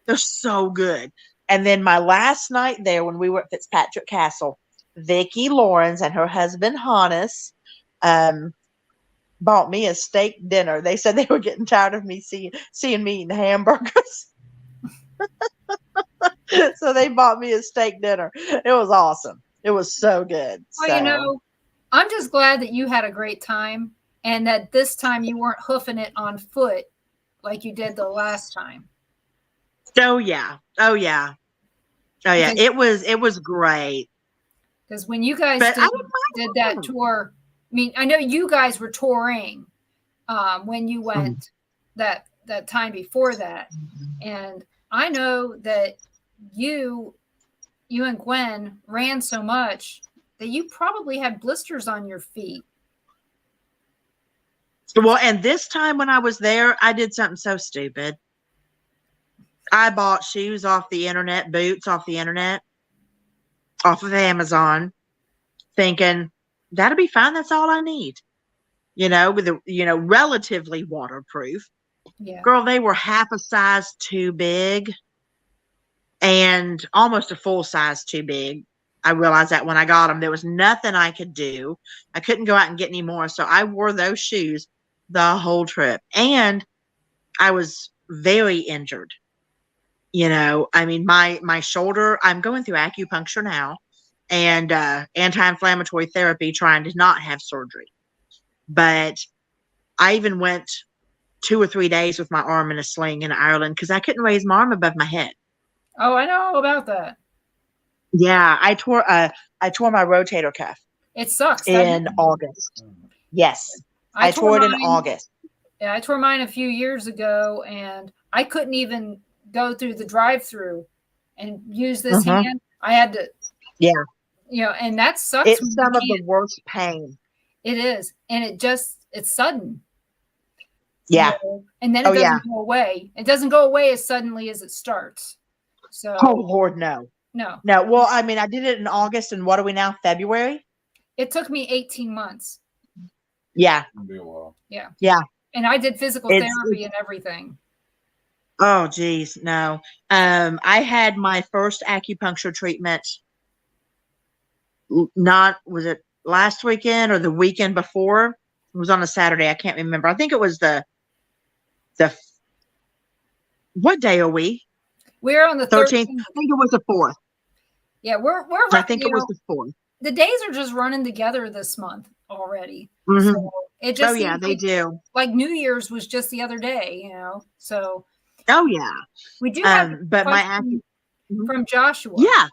They're so good. And then my last night there, when we were at Fitzpatrick Castle, Vicki Lawrence and her husband Hannes bought me a steak dinner. They said they were getting tired of me seeing me eating hamburgers. So they bought me a steak dinner. It was awesome. It was so good. Well, I'm just glad that you had a great time, and that this time you weren't hoofing it on foot like you did the last time. Oh yeah. It was great. Because when you guys did that tour, I mean, I know you guys were touring when you went that time before that, and I know that you and Gwen ran so much that you probably had blisters on your feet. Well, and this time when I was there, I did something so stupid. I bought shoes off the internet, boots off the internet, off of Amazon, thinking that'll be fine. That's all I need. With relatively waterproof. Yeah. Girl, they were half a size too big and almost a full size too big. I realized that when I got them, there was nothing I could do. I couldn't go out and get any more. So I wore those shoes the whole trip. And I was very injured. I mean, my shoulder, I'm going through acupuncture now and anti-inflammatory therapy, trying to not have surgery. But I even went 2 or 3 days with my arm in a sling in Ireland because I couldn't raise my arm above my head. Oh, I know all about that. Yeah, I tore my rotator cuff It sucks. in August. Yes, I tore it in August. Yeah, I tore mine a few years ago, and I couldn't even go through the drive-through and use this hand. I had to. Yeah. And that sucks. It's some of the worst pain. It is, and it's sudden. Yeah. And then it doesn't go away. It doesn't go away as suddenly as it starts. So. Oh Lord, no. No. Well, I mean, I did it in August, and what are we now? February? It took me 18 months. Yeah. It'll be a while. Yeah. Yeah. And I did physical therapy and everything. Oh, geez, no. I had my first acupuncture treatment. Was it last weekend or the weekend before? It was on a Saturday. I can't remember. I think it was the what day are we? We're on the 13th. 13th. I think it was the 4th. Yeah, we're I think it was the 4th. The days are just running together this month already. Mm-hmm. So it just they do. Like New Year's was just the other day, So oh yeah. We do have but from Joshua. Yeah.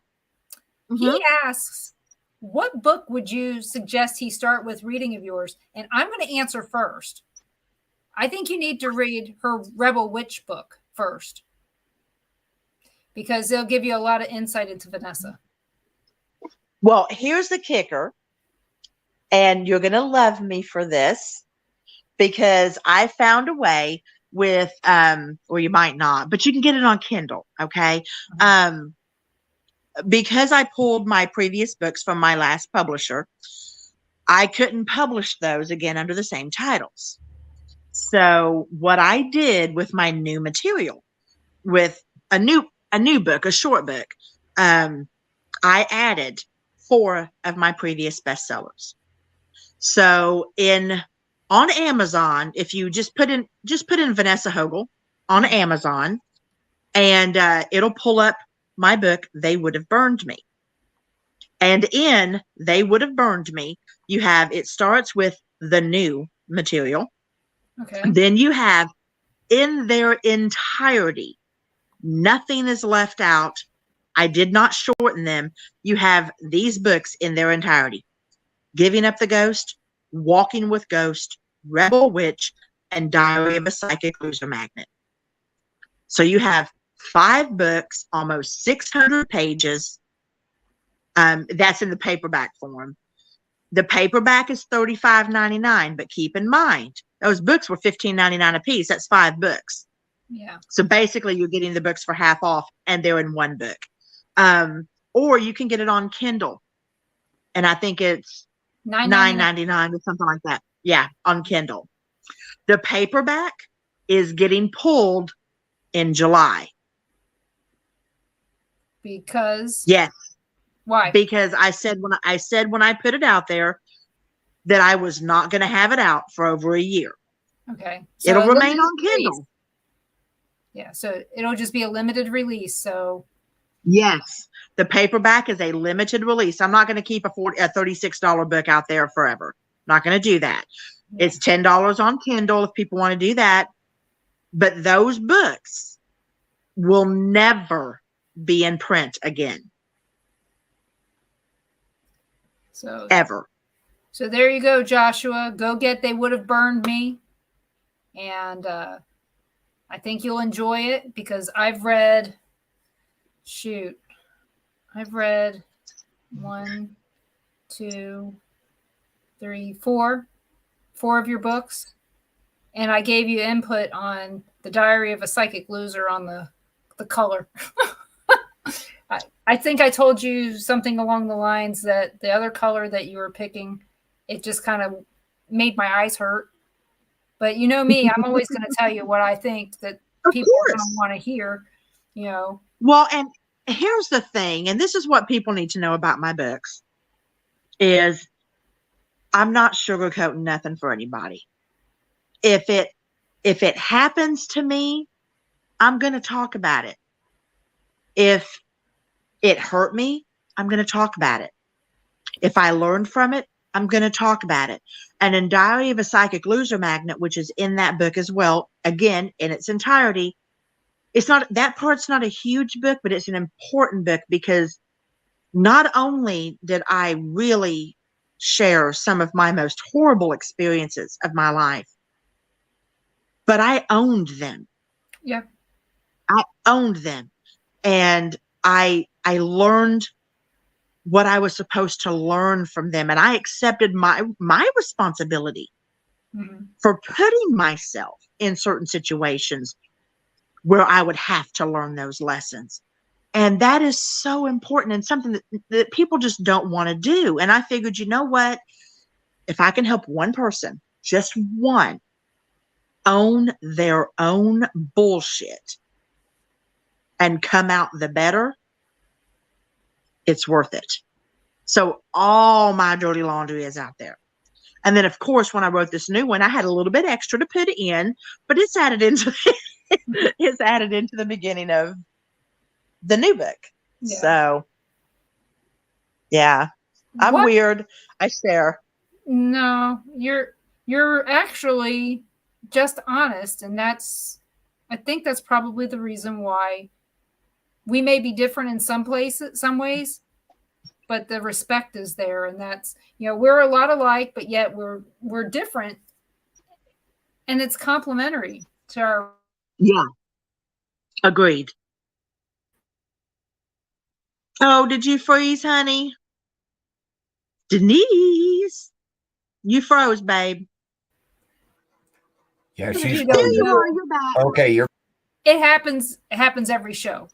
Mm-hmm. He asks, what book would you suggest he start with reading of yours? And I'm going to answer first. I think you need to read her Rebel Witch book first, because they'll give you a lot of insight into Vanessa. Well, here's the kicker, and you're going to love me for this, because I found a way with, or you might not, but you can get it on Kindle. Okay. Because I pulled my previous books from my last publisher, I couldn't publish those again under the same titles. So what I did with my new material, with a new book, a short book, I added 4 of my previous bestsellers. So on Amazon, if you just put in Vanessa Hogle on Amazon, and it'll pull up my book, They Would Have Burned Me. And in They Would Have Burned Me, it starts with the new material. Okay. Then you have, in their entirety, nothing is left out. I did not shorten them. You have these books in their entirety: Giving Up the Ghost, Walking with Ghost, Rebel Witch, and Diary of a Psychic Loser Magnet. So you have 5 books, almost 600 pages. That's in the paperback form. The paperback is $35.99, but keep in mind, those books were $15.99 a piece. That's 5 books. Yeah. So basically, you're getting the books for half off, and they're in one book. Or you can get it on Kindle, and I think it's $9.99 or something like that. Yeah, on Kindle. The paperback is getting pulled in July. Because yes. Why? Because I said when I put it out there that I was not going to have it out for over a year. Okay. So it'll remain on Kindle. Yeah, so it'll just be a limited release. So yes, the paperback is a limited release. I'm not going to keep a $36 book out there forever. I'm not going to do that. Yeah. It's $10 on Kindle if people want to do that. But those books will never be in print again. So ever. So there you go, Joshua. Go get They Would Have Burned Me. And I think you'll enjoy it, because I've read 1, 2, 3, 4 of your books. and I gave you input on the Diary of a Psychic Loser on the color. I think I told you something along the lines that the other color that you were picking, it just kind of made my eyes hurt. But you know me, I'm always going to tell you what I think that people are going to want to hear, you know. Well, and here's the thing, and this is what people need to know about my books, is I'm not sugarcoating nothing for anybody. If it happens to me, I'm going to talk about it. If it hurt me, I'm going to talk about it. If I learned from it, I'm going to talk about it. And in Diary of a Psychic Loser Magnet, which is in that book as well, again, in its entirety, it's not, that part's not a huge book, but it's an important book, because not only did I really share some of my most horrible experiences of my life, but I owned them. Yeah. I owned them. And I learned what I was supposed to learn from them. And I accepted my responsibility for putting myself in certain situations where I would have to learn those lessons. And that is so important, and something that people just don't want to do. And I figured, you know what? If I can help one person, just one, own their own bullshit and come out the better, it's worth it. So all my dirty laundry is out there. And then, of course, when I wrote this new one, I had a little bit extra to put in, but it's added into the beginning of the new book. Yeah. So, yeah, I'm weird. I share. No, you're actually just honest, and I think that's probably the reason why we may be different in some ways, but the respect is there, and that's, you know, we're a lot alike, but yet we're different, and it's complementary to our. Yeah, agreed. Oh, did you freeze, honey? Denise, you froze, babe. Yeah, she's you don't know. You're back. Okay. It happens every show.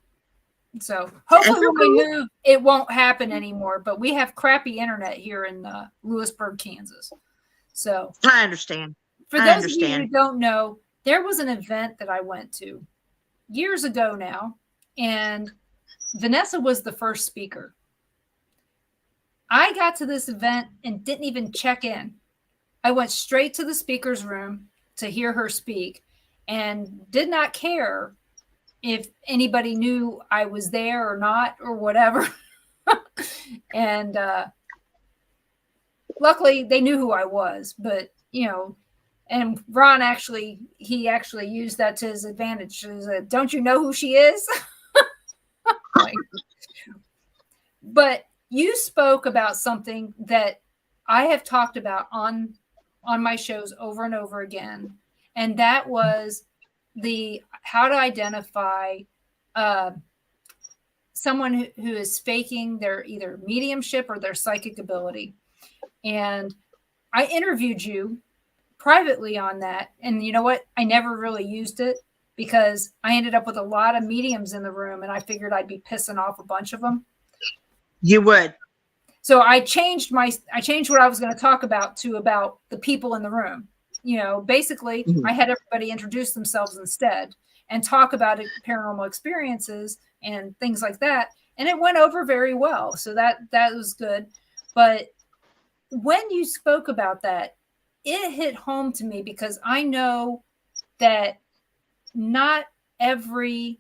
So hopefully when we move, it won't happen anymore. But we have crappy internet here in Lewisburg, Kansas. So I understand. For those of you who don't know, there was an event that I went to years ago now, and Vanessa was the first speaker. I got to this event and didn't even check in. I went straight to the speaker's room to hear her speak and did not care if anybody knew I was there or not or whatever. And luckily they knew who I was, but you know, and Ron actually used that to his advantage. Don't you know who she is? But you spoke about something that I have talked about on my shows over and over again. And that was how to identify someone who is faking their either mediumship or their psychic ability. And I interviewed you privately on that. And you know what? I never really used it because I ended up with a lot of mediums in the room, and I figured I'd be pissing off a bunch of them. You would. So I changed what I was going to talk about to about the people in the room. You know, basically, I had everybody introduce themselves instead and talk about paranormal experiences and things like that. And it went over very well. So that was good. But when you spoke about that, it hit home to me because I know that not every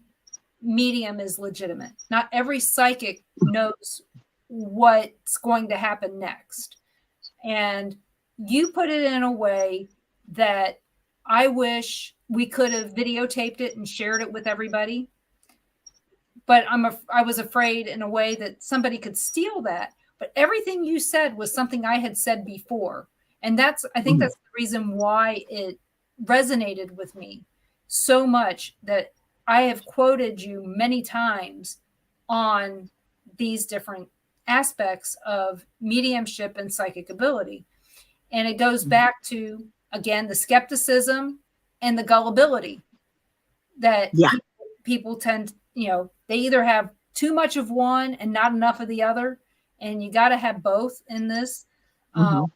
medium is legitimate. Not every psychic knows what's going to happen next. And you put it in a way that I wish we could have videotaped it and shared it with everybody. But I was afraid in a way that somebody could steal that. But everything you said was something I had said before. And I think that's the reason why it resonated with me so much that I have quoted you many times on these different aspects of mediumship and psychic ability. And it goes back to, again, the skepticism and the gullibility that Yeah. people tend, they either have too much of one and not enough of the other, and you got to have both in this. Mhm.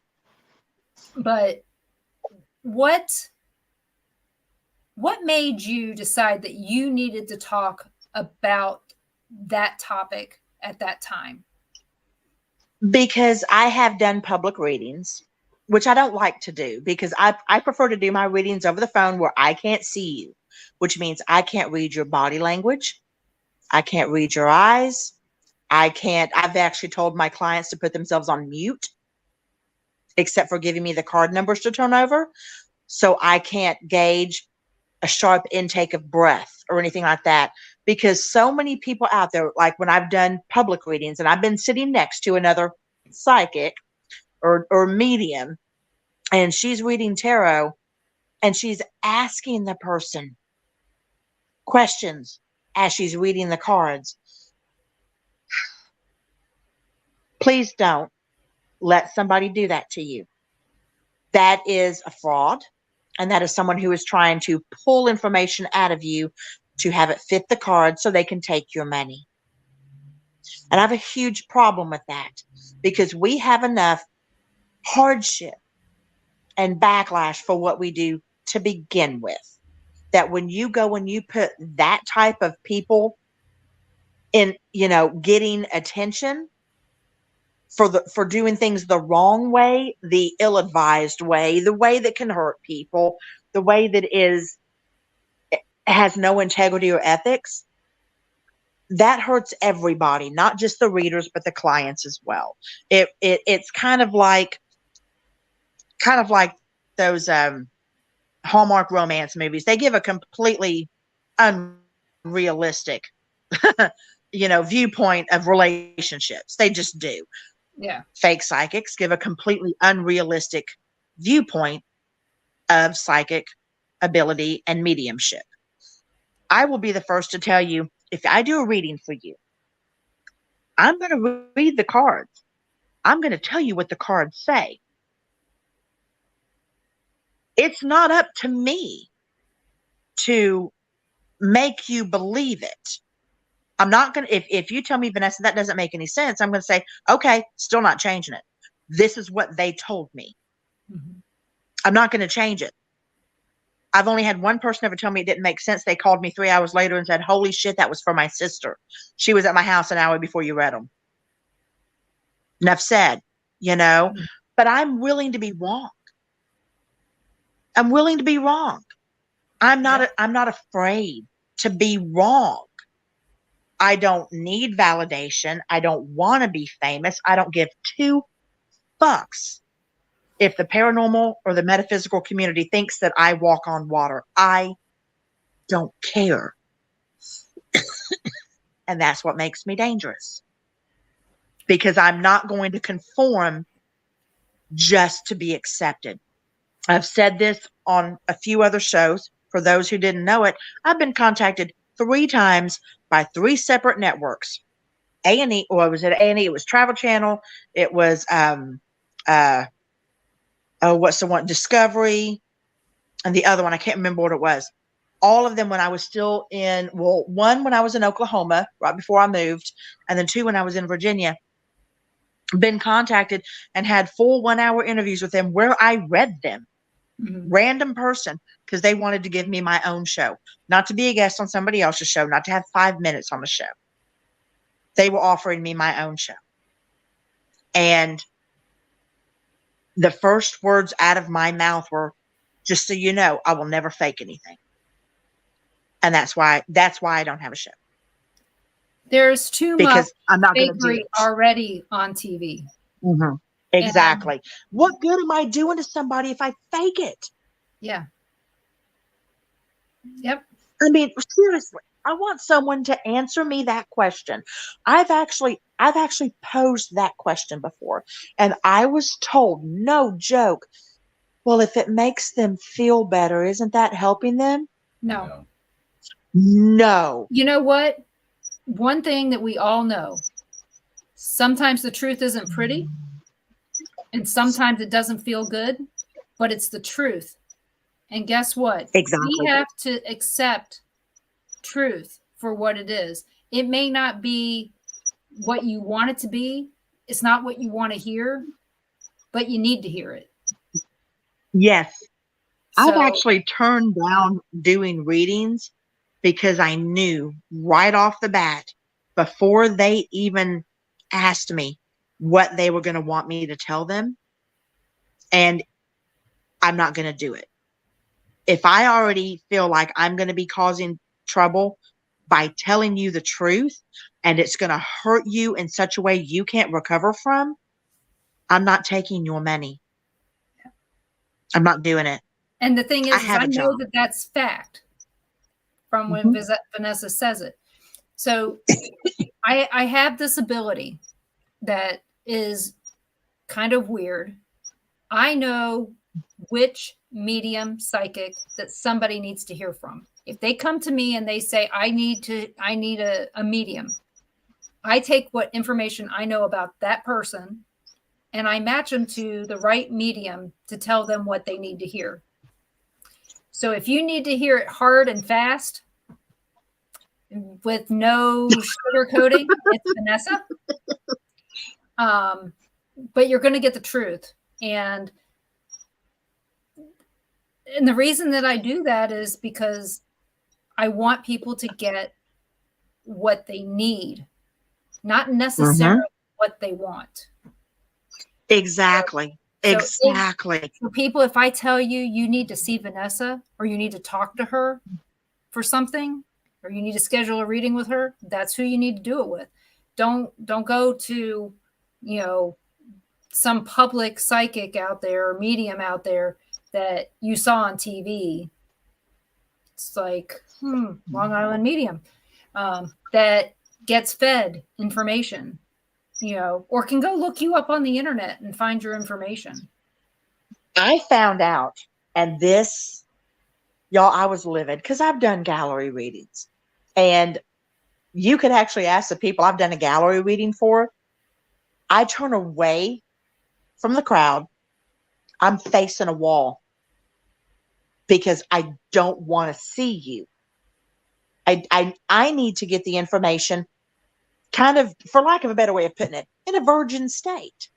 But what made you decide that you needed to talk about that topic at that time? Because I have done public readings, which I don't like to do, because I prefer to do my readings over the phone where I can't see you, which means I can't read your body language. I can't read your eyes. I've actually told my clients to put themselves on mute, except for giving me the card numbers to turn over. So I can't gauge a sharp intake of breath or anything like that, because so many people out there, like when I've done public readings and I've been sitting next to another psychic or medium, and she's reading tarot and she's asking the person questions as she's reading the cards. Please don't let somebody do that to you. That is a fraud, and that is someone who is trying to pull information out of you to have it fit the card so they can take your money. And I have a huge problem with that, because we have enough hardship and backlash for what we do to begin with, that when you go and you put that type of people in, getting attention for doing things the wrong way, the ill-advised way, the way that can hurt people, the way that has no integrity or ethics, that hurts everybody, not just the readers, but the clients as well. It's kind of like those Hallmark romance movies. They give a completely unrealistic, viewpoint of relationships. They just do. Yeah. Fake psychics give a completely unrealistic viewpoint of psychic ability and mediumship. I will be the first to tell you, if I do a reading for you, I'm going to read the cards. I'm going to tell you what the cards say. It's not up to me to make you believe it. I'm not going to, if you tell me, Vanessa, that doesn't make any sense, I'm going to say, okay, still not changing it. This is what they told me. Mm-hmm. I'm not going to change it. I've only had one person ever tell me it didn't make sense. They called me 3 hours later and said, holy shit, that was for my sister. She was at my house an hour before you read them. Enough said, but I'm willing to be wrong. I'm willing to be wrong. I'm not afraid to be wrong. I don't need validation. I don't want to be famous. I don't give 2 fucks if the paranormal or the metaphysical community thinks that I walk on water. I don't care. And that's what makes me dangerous, because I'm not going to conform just to be accepted. I've said this on a few other shows. For those who didn't know it, I've been contacted 3 times by 3 separate networks. A&E, or was it A&E? It was Travel Channel. It was what's the one? Discovery, and the other one, I can't remember what it was. All of them when I was still in, one when I was in Oklahoma right before I moved, and then 2 when I was in Virginia. Been contacted and had full 1-hour interviews with them where I read them. Mm-hmm. Random person, because they wanted to give me my own show, not to be a guest on somebody else's show, not to have 5 minutes on the show. They were offering me my own show. And the first words out of my mouth were, just so you know, I will never fake anything. And that's why I don't have a show. There's too because much I'm not going to do it. already on TV. Mm-hmm. Exactly. What good am I doing to somebody if I fake it? Yeah. Yep. I mean, seriously, I want someone to answer me that question. I've actually posed that question before, and I was told, no joke, well, if it makes them feel better, isn't that helping them? No. No. You know what? One thing that we all know, sometimes the truth isn't pretty, and sometimes it doesn't feel good, but it's the truth. And guess what? Exactly. We have to accept truth for what it is. It may not be what you want it to be. It's not what you want to hear, but you need to hear it. Yes. I've So, actually turned down doing readings because I knew right off the bat, before they even asked me what they were going to want me to tell them, and I'm not going to do it. If I already feel like I'm going to be causing trouble by telling you the truth and it's going to hurt you in such a way you can't recover from, I'm not taking your money. I'm not doing it. and the thing I is have I a know job. that that's fact from when Vanessa says it. So I have this ability that is kind of weird. I know which medium psychic that somebody needs to hear from. If they come to me and they say, I need a medium, I take what information I know about that person and I match them to the right medium to tell them what they need to hear. So if you need to hear it hard and fast with no sugarcoating, it's Vanessa. But you're going to get the truth. And the reason that I do that is because I want people to get what they need, not necessarily what they want. Exactly. So Exactly. for people, if I tell you you need to see Vanessa or you need to talk to her for something or you need to schedule a reading with her, that's who you need to do it with. Don't go to, some public psychic out there or medium out there that you saw on TV. It's like, Long Island medium that gets fed information, or can go look you up on the internet and find your information. I found out, and this, y'all, I was livid because I've done gallery readings. And you could actually ask the people I've done a gallery reading for. I turn away from the crowd. I'm facing a wall because I don't want to see you. I need to get the information kind of, for lack of a better way of putting it, in a virgin state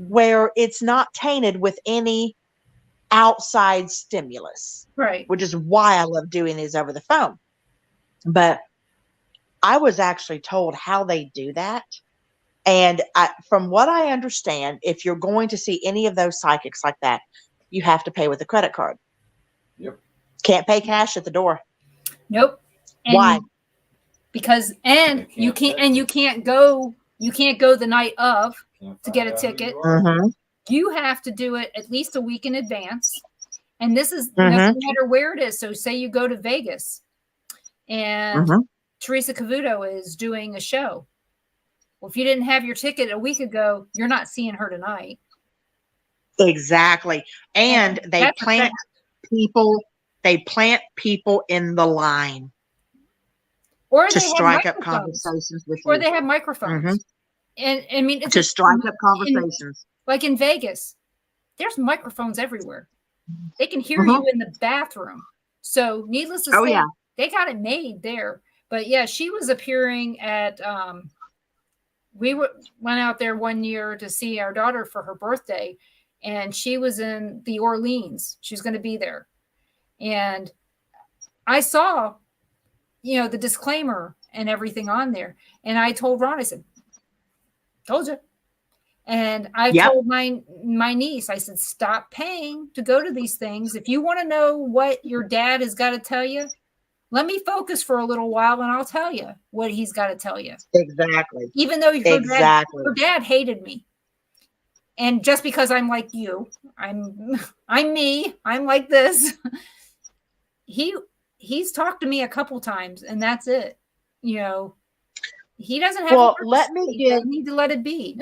where it's not tainted with any outside stimulus. Right. Which is why I love doing these over the phone. But I was actually told how they do that. And from what I understand, if you're going to see any of those psychics like that, you have to pay with a credit card. Yep. Can't pay cash at the door. Nope. And Why? Because you can't go the night of to get a ticket. You have to do it at least a week in advance. And this is no matter where it is. So say you go to Vegas and Teresa Cavuto is doing a show. Well, if you didn't have your ticket a week ago, you're not seeing her tonight. Exactly. And they plant people in the line. Or to they strike have up conversations with you. Or they have microphones. And I mean, to strike up conversations. Like in Vegas, there's microphones everywhere. They can hear you in the bathroom. So needless to say, they got it made there. But yeah, she was appearing at, went out there one year to see our daughter for her birthday. And she was in the Orleans. She was going to be there. And I saw, the disclaimer and everything on there. And I told Ron, I said, told you. And I told my niece, I said, stop paying to go to these things. If you want to know what your dad has got to tell you, let me focus for a little while and I'll tell you what he's got to tell you. Exactly. Even though her dad hated me. And just because I'm like you, I'm me, I'm like this. He's talked to me a couple times and that's it. He doesn't have need to let it be.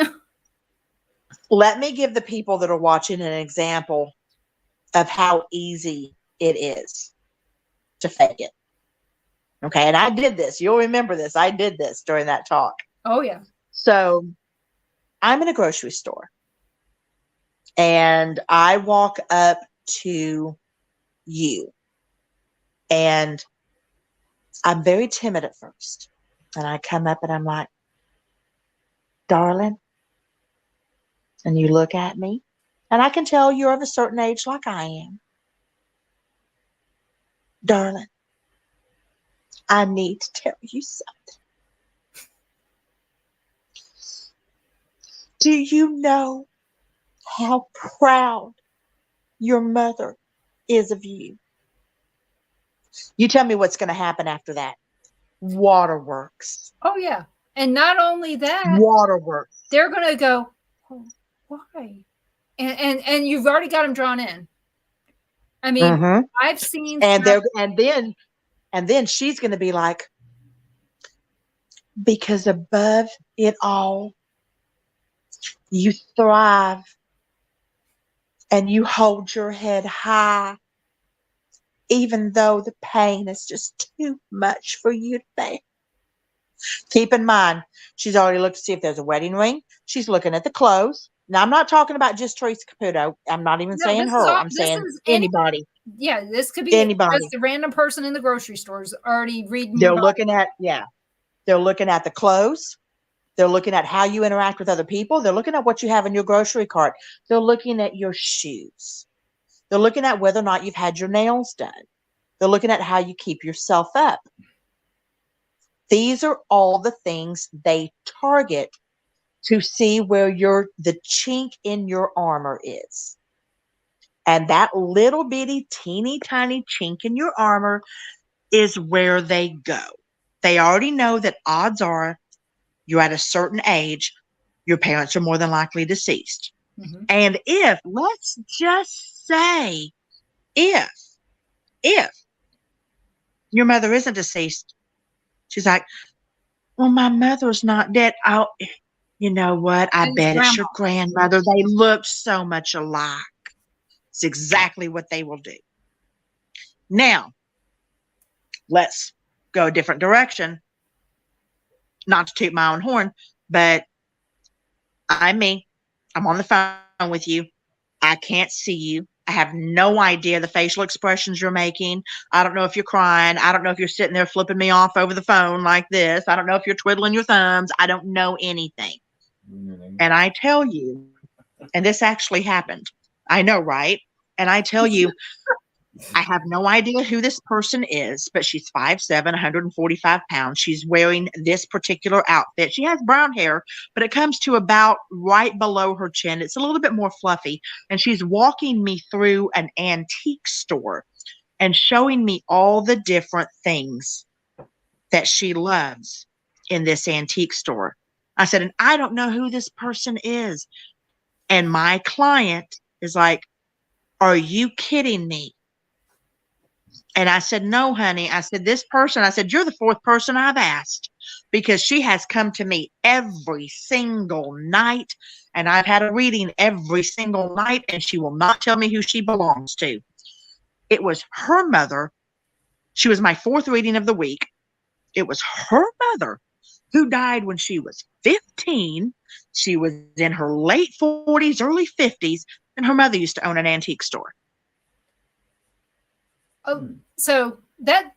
Let me give the people that are watching an example of how easy it is to fake it. Okay. And I did this. You'll remember this. I did this during that talk. Oh, yeah. So I'm in a grocery store and I walk up to you. And I'm very timid at first. And I come up and I'm like, darling. And you look at me. And I can tell you're of a certain age like I am. Darling, I need to tell you something. Do you know how proud your mother is of you? You tell me what's going to happen after that. Waterworks. Oh yeah. And not only that, Waterworks. they're going to go, oh, why? And you've already got them drawn in. I mean, I've seen and then she's going to be like, because above it all, you thrive and you hold your head high, even though the pain is just too much for you to bear. Keep in mind, she's already looked to see if there's a wedding ring. She's looking at the clothes. Now, I'm not talking about just Teresa Caputo. I'm not even saying her. I'm saying anybody. Yeah, this could be anybody. Just a random person in the grocery stores already reading. They're looking at, they're looking at the clothes. They're looking at how you interact with other people. They're looking at what you have in your grocery cart. They're looking at your shoes. They're looking at whether or not you've had your nails done. They're looking at how you keep yourself up. These are all the things they target to see where the chink in your armor is. And that little bitty, teeny tiny chink in your armor is where they go. They already know that odds are you're at a certain age, your parents are more than likely deceased. Mm-hmm. And if, let's just say, if your mother isn't deceased, she's like, well, my mother's not dead. Oh, you know what? I bet it's your grandmother. They look so much alike. It's exactly what they will do. Now, let's go a different direction. Not to toot my own horn, but I'm me. I'm on the phone with you. I can't see you. I have no idea the facial expressions you're making. I don't know if you're crying. I don't know if you're sitting there flipping me off over the phone like this. I don't know if you're twiddling your thumbs. I don't know anything. And I tell you, and this actually happened. I know, right? And I tell you, I have no idea who this person is, but she's 5'7", 145 pounds. She's wearing this particular outfit. She has brown hair, but it comes to about right below her chin. It's a little bit more fluffy. And she's walking me through an antique store and showing me all the different things that she loves in this antique store. I said, and I don't know who this person is. And my client is like, are you kidding me? And I said, no, honey. I said, this person, I said, you're the fourth person I've asked because she has come to me every single night and I've had a reading every single night and she will not tell me who she belongs to. It was her mother. She was my fourth reading of the week. It was her mother who died when she was 15. She was in her late 40s, early 50s, and her mother used to own an antique store. Oh, so that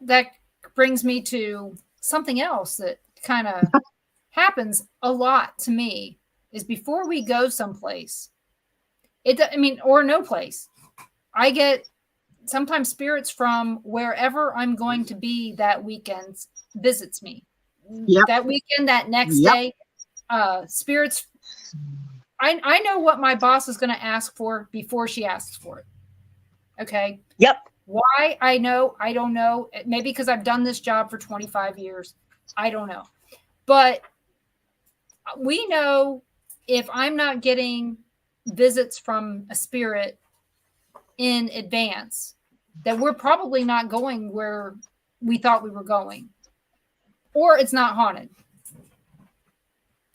brings me to something else that kind of happens a lot to me is before we go someplace, or no place, I get sometimes spirits from wherever I'm going to be that weekend visits me. Yep. That weekend, that next day, spirits. I know what my boss is going to ask for before she asks for it. Okay. Yep. Why? I don't know. Maybe because I've done this job for 25 years. I don't know. But we know if I'm not getting visits from a spirit in advance, that we're probably not going where we thought we were going. Or it's not haunted.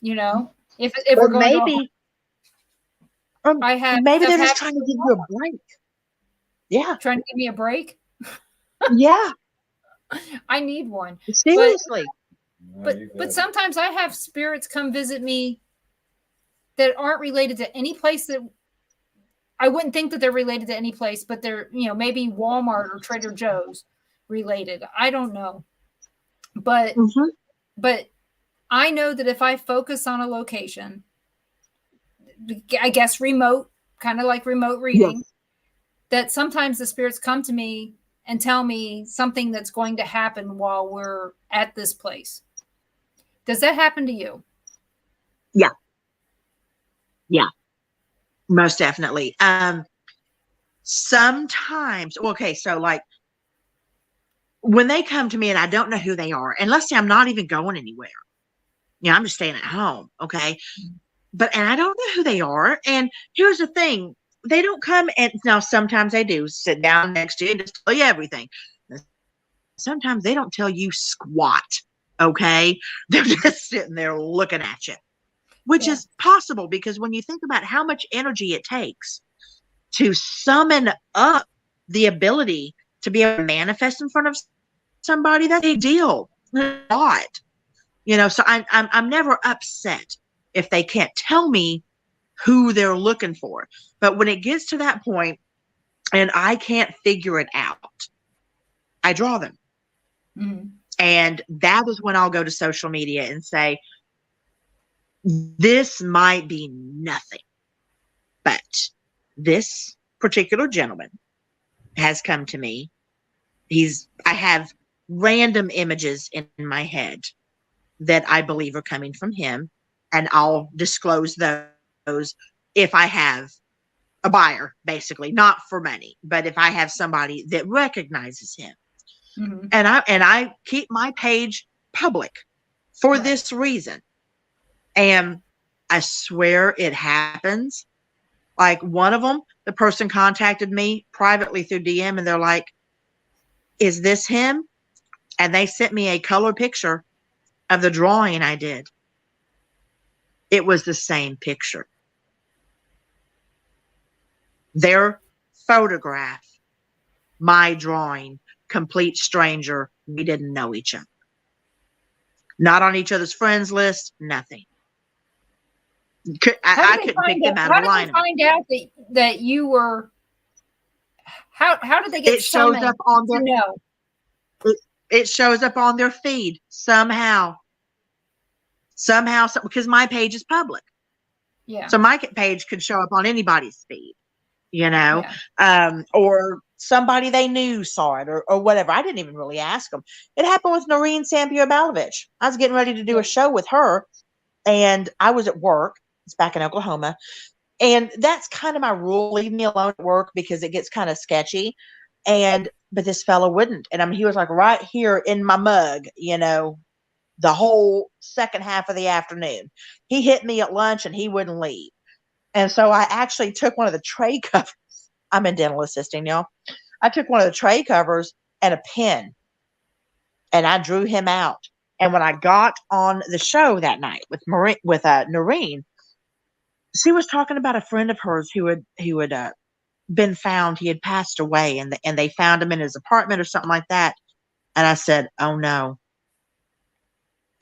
You know? If we're going maybe maybe they're just trying to give you a break. Yeah. Trying to give me a break? Yeah. I need one. Seriously. But sometimes I have spirits come visit me that aren't related to any place that I wouldn't think that they're related to any place, but they're, maybe Walmart or Trader Joe's related. I don't know. But I know that if I focus on a location, I guess remote, kind of like remote reading, that sometimes the spirits come to me and tell me something that's going to happen while we're at this place. Does that happen to you? Yeah. Yeah. Most definitely. Sometimes, okay, so like when they come to me and I don't know who they are, and let's say I'm not even going anywhere. I'm just staying at home. Okay. And I don't know who they are. And here's the thing. They don't come, and now sometimes they do sit down next to you and just tell you everything. Sometimes they don't tell you squat. Okay. They're just sitting there looking at you, which is possible because when you think about how much energy it takes to summon up the ability to be able to manifest in front of somebody, that's a big deal. A lot. So I'm never upset if they can't tell me who they're looking for. But when it gets to that point and I can't figure it out, I draw them. Mm-hmm. And that is when I'll go to social media and say, this might be nothing, but this particular gentleman has come to me. I have random images in my head that I believe are coming from him, and I'll disclose those if I have a buyer, basically, not for money, but if I have somebody that recognizes him. Mm-hmm. And I keep my page public for this reason. And I swear it happens. Like one of them, the person contacted me privately through DM and they're like, is this him? And they sent me a color picture of the drawing I did. It was the same picture. Their photograph, my drawing, complete stranger. We didn't know each other. Not on each other's friends list, nothing. I couldn't pick them out of a lineup. How did you find out that you were? How did they get? It shows up on their. No. It shows up on their feed somehow. Because my page is public. Yeah. So my page could show up on anybody's feed, or somebody they knew saw it or whatever. I didn't even really ask them. It happened with Noreen Sampier-Balovich. I was getting ready to do a show with her and I was at work. It's back in Oklahoma. And that's kind of my rule. Leave me alone at work because it gets kind of sketchy. But this fellow wouldn't. And he was like right here in my mug, the whole second half of the afternoon. He hit me at lunch and he wouldn't leave. And so I actually took one of the tray covers. I'm in dental assisting, y'all. I took one of the tray covers and a pen and I drew him out. And when I got on the show that night with Noreen, she was talking about a friend of hers who had been found. He had passed away and they found him in his apartment or something like that. And I said, oh no.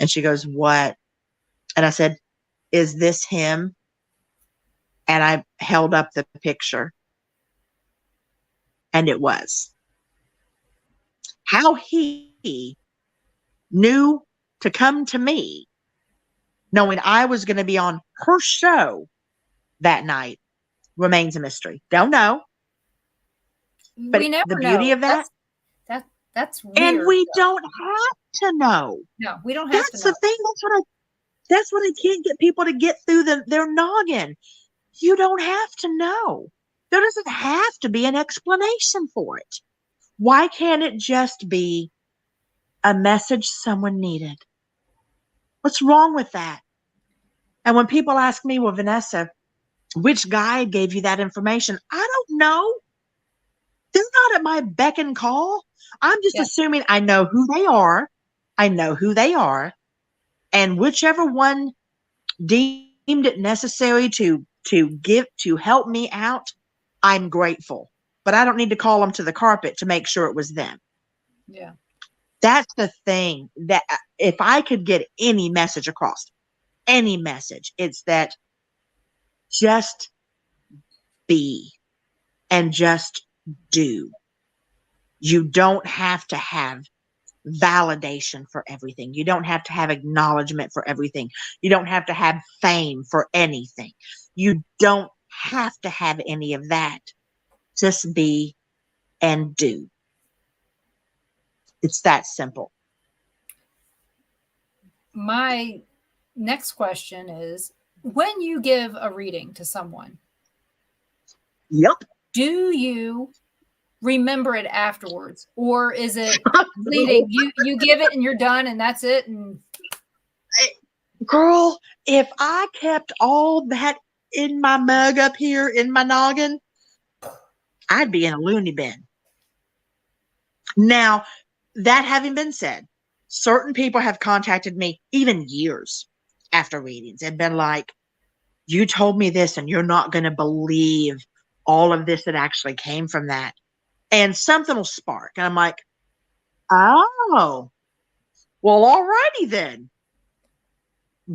And she goes, what? And I said, is this him? And I held up the picture. And it was. How he knew to come to me, knowing I was going to be on her show that night, remains a mystery. Don't know. But we never the beauty know. of that. That's weird. And we don't have to know. No, we don't have to know. That's the thing. That's what I can't get people to get through their noggin. You don't have to know. There doesn't have to be an explanation for it. Why can't it just be a message someone needed? What's wrong with that? And when people ask me, well, Vanessa, which guide gave you that information? I don't know. They're not at my beck and call. I'm just assuming I know who they are. And whichever one deemed it necessary to help me out, I'm grateful. But I don't need to call them to the carpet to make sure it was them. Yeah. That's the thing, that if I could get any message across, it's that just be. and just do. You don't have to have validation for everything. You don't have to have acknowledgement for everything. You don't have to have fame for anything. You don't have to have any of that. Just be and do. It's that simple. My next question is, when you give a reading to someone, Yep. do you remember it afterwards, or is it fleeting? You give it and you're done and that's it? And Girl, if I kept all that in my mug up here in my noggin, I'd be in a loony bin. Now, that having been said, certain people have contacted me even years after readings and been like, you told me this and you're not going to believe all of this that actually came from that. And something will spark. And I'm like, oh, well, alrighty then.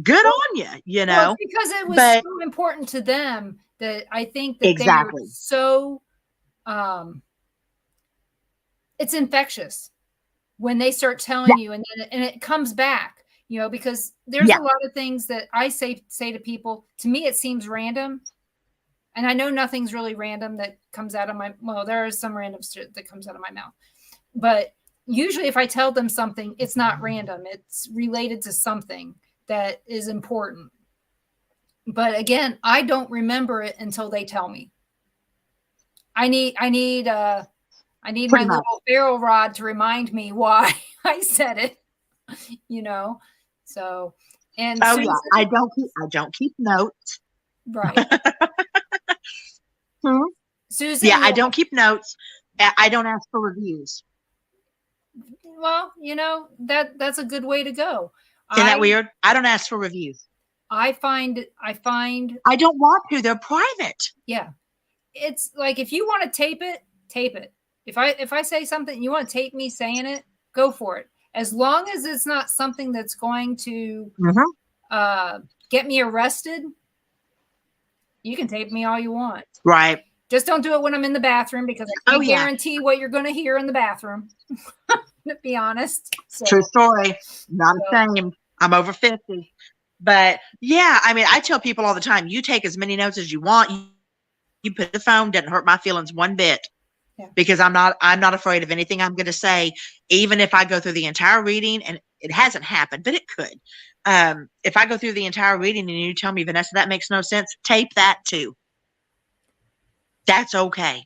Good on you, you know. Well, because it was but, so important to them that I think that exactly. they were so it's infectious when they start telling you, and it comes back, you know, because there's a lot of things that I say to people. To me, it seems random, and I know nothing's really random that comes out of my. Well, there is some random shit that comes out of my mouth, but usually, if I tell them something, it's not random. It's related to something that is important. But again, I don't remember it until they tell me. I need my little ferro rod to remind me why I said it, you know. So, and Susan, yeah, I don't keep notes. Right. Susan, yeah, I don't keep notes. I don't ask for reviews. Well, you know, that's a good way to go. Isn't that weird? I don't ask for reviews. I find I don't want to. They're private. Yeah. It's like, if you want to tape it, tape it. If I say something, you want to tape me saying it, go for it. As long as it's not something that's going to get me arrested, you can tape me all you want. Right. Just don't do it when I'm in the bathroom, because I can't guarantee what you're going to hear in the bathroom. To be honest. So, true story. Not ashamed. I'm over 50. But yeah, I mean, I tell people all the time, you take as many notes as you want. You put the phone, doesn't hurt my feelings one bit. Yeah. Because I'm not afraid of anything I'm going to say, even if I go through the entire reading, and it hasn't happened, but it could. If I go through the entire reading and you tell me, Vanessa, that makes no sense, tape that too. That's okay.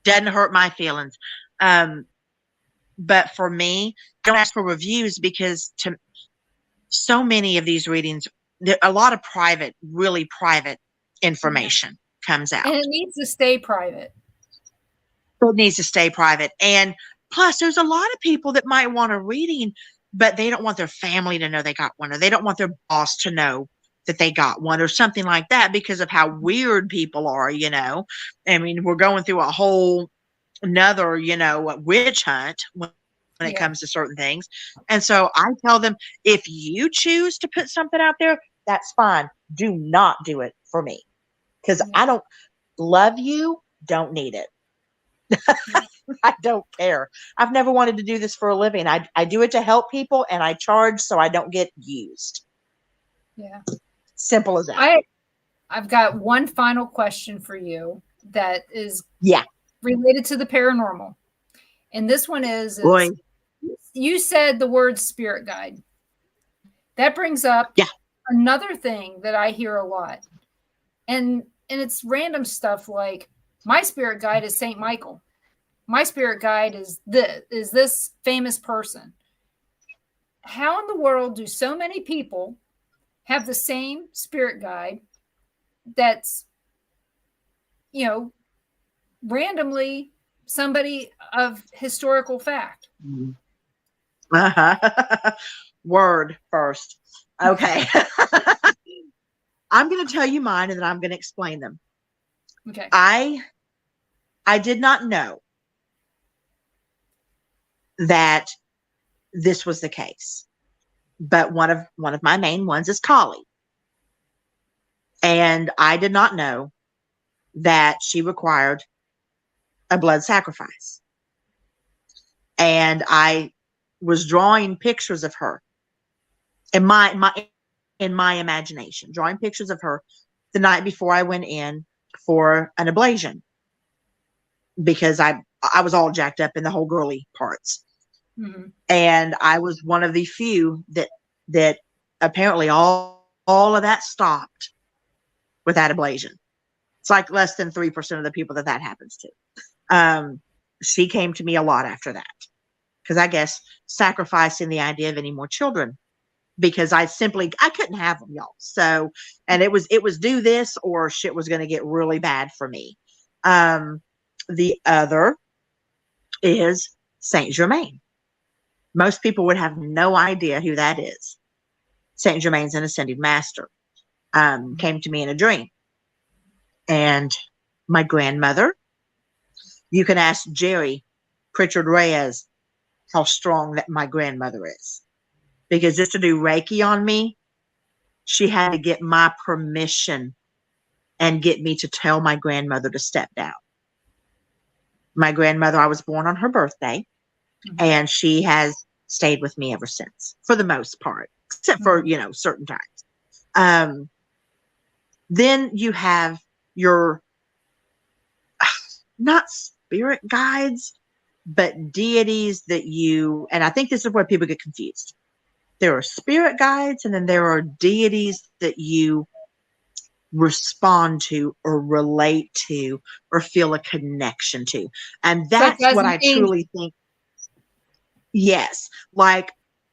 Doesn't hurt my feelings. But for me, I don't ask for reviews, because so many of these readings, a lot of private, really private information comes out. And it needs to stay private. It needs to stay private. And plus, there's a lot of people that might want a reading, but they don't want their family to know they got one, or they don't want their boss to know that they got one, or something like that, because of how weird people are, you know. I mean, we're going through a whole another, you know, witch hunt when it comes to certain things. And so I tell them, if you choose to put something out there, that's fine. Do not do it for me, because I don't love you, don't need it. I don't care. I've never wanted to do this for a living. I do it to help people, and I charge so I don't get used. Yeah. Simple as that. I've got one final question for you that is related to the paranormal. And this one is you said the word spirit guide. That brings up another thing that I hear a lot. And it's random stuff like, my spirit guide is Saint Michael. My spirit guide is this famous person. How in the world do so many people have the same spirit guide that's, you know, randomly somebody of historical fact? Word first. Okay. I'm going to tell you mine, and then I'm going to explain them. Okay. I did not know that this was the case, but one of my main ones is Kali, and I did not know that she required a blood sacrifice. And I was drawing pictures of her in my imagination, drawing pictures of her the night before I went in for an ablation, because I was all jacked up in the whole girly parts. Mhm. And I was one of the few that apparently all of that stopped with that ablation. It's like less than 3% of the people that happens to. She came to me a lot after that, because I guess sacrificing the idea of any more children, because I couldn't have them, y'all. So, and it was do this or shit was going to get really bad for me. The other is Saint Germain. Most people would have no idea who that is. Saint Germain's an ascended master. Came to me in a dream. And my grandmother, you can ask Jerry Pritchard Reyes how strong that my grandmother is. Because just to do Reiki on me, she had to get my permission and get me to tell my grandmother to step down. My grandmother, I was born on her birthday, and she has stayed with me ever since, for the most part, except for, certain times. Then you have your, not spirit guides, but deities that and I think this is where people get confused. There are spirit guides, and then there are deities that you respond to or relate to or feel a connection to. And that's what I truly think. Yes. Like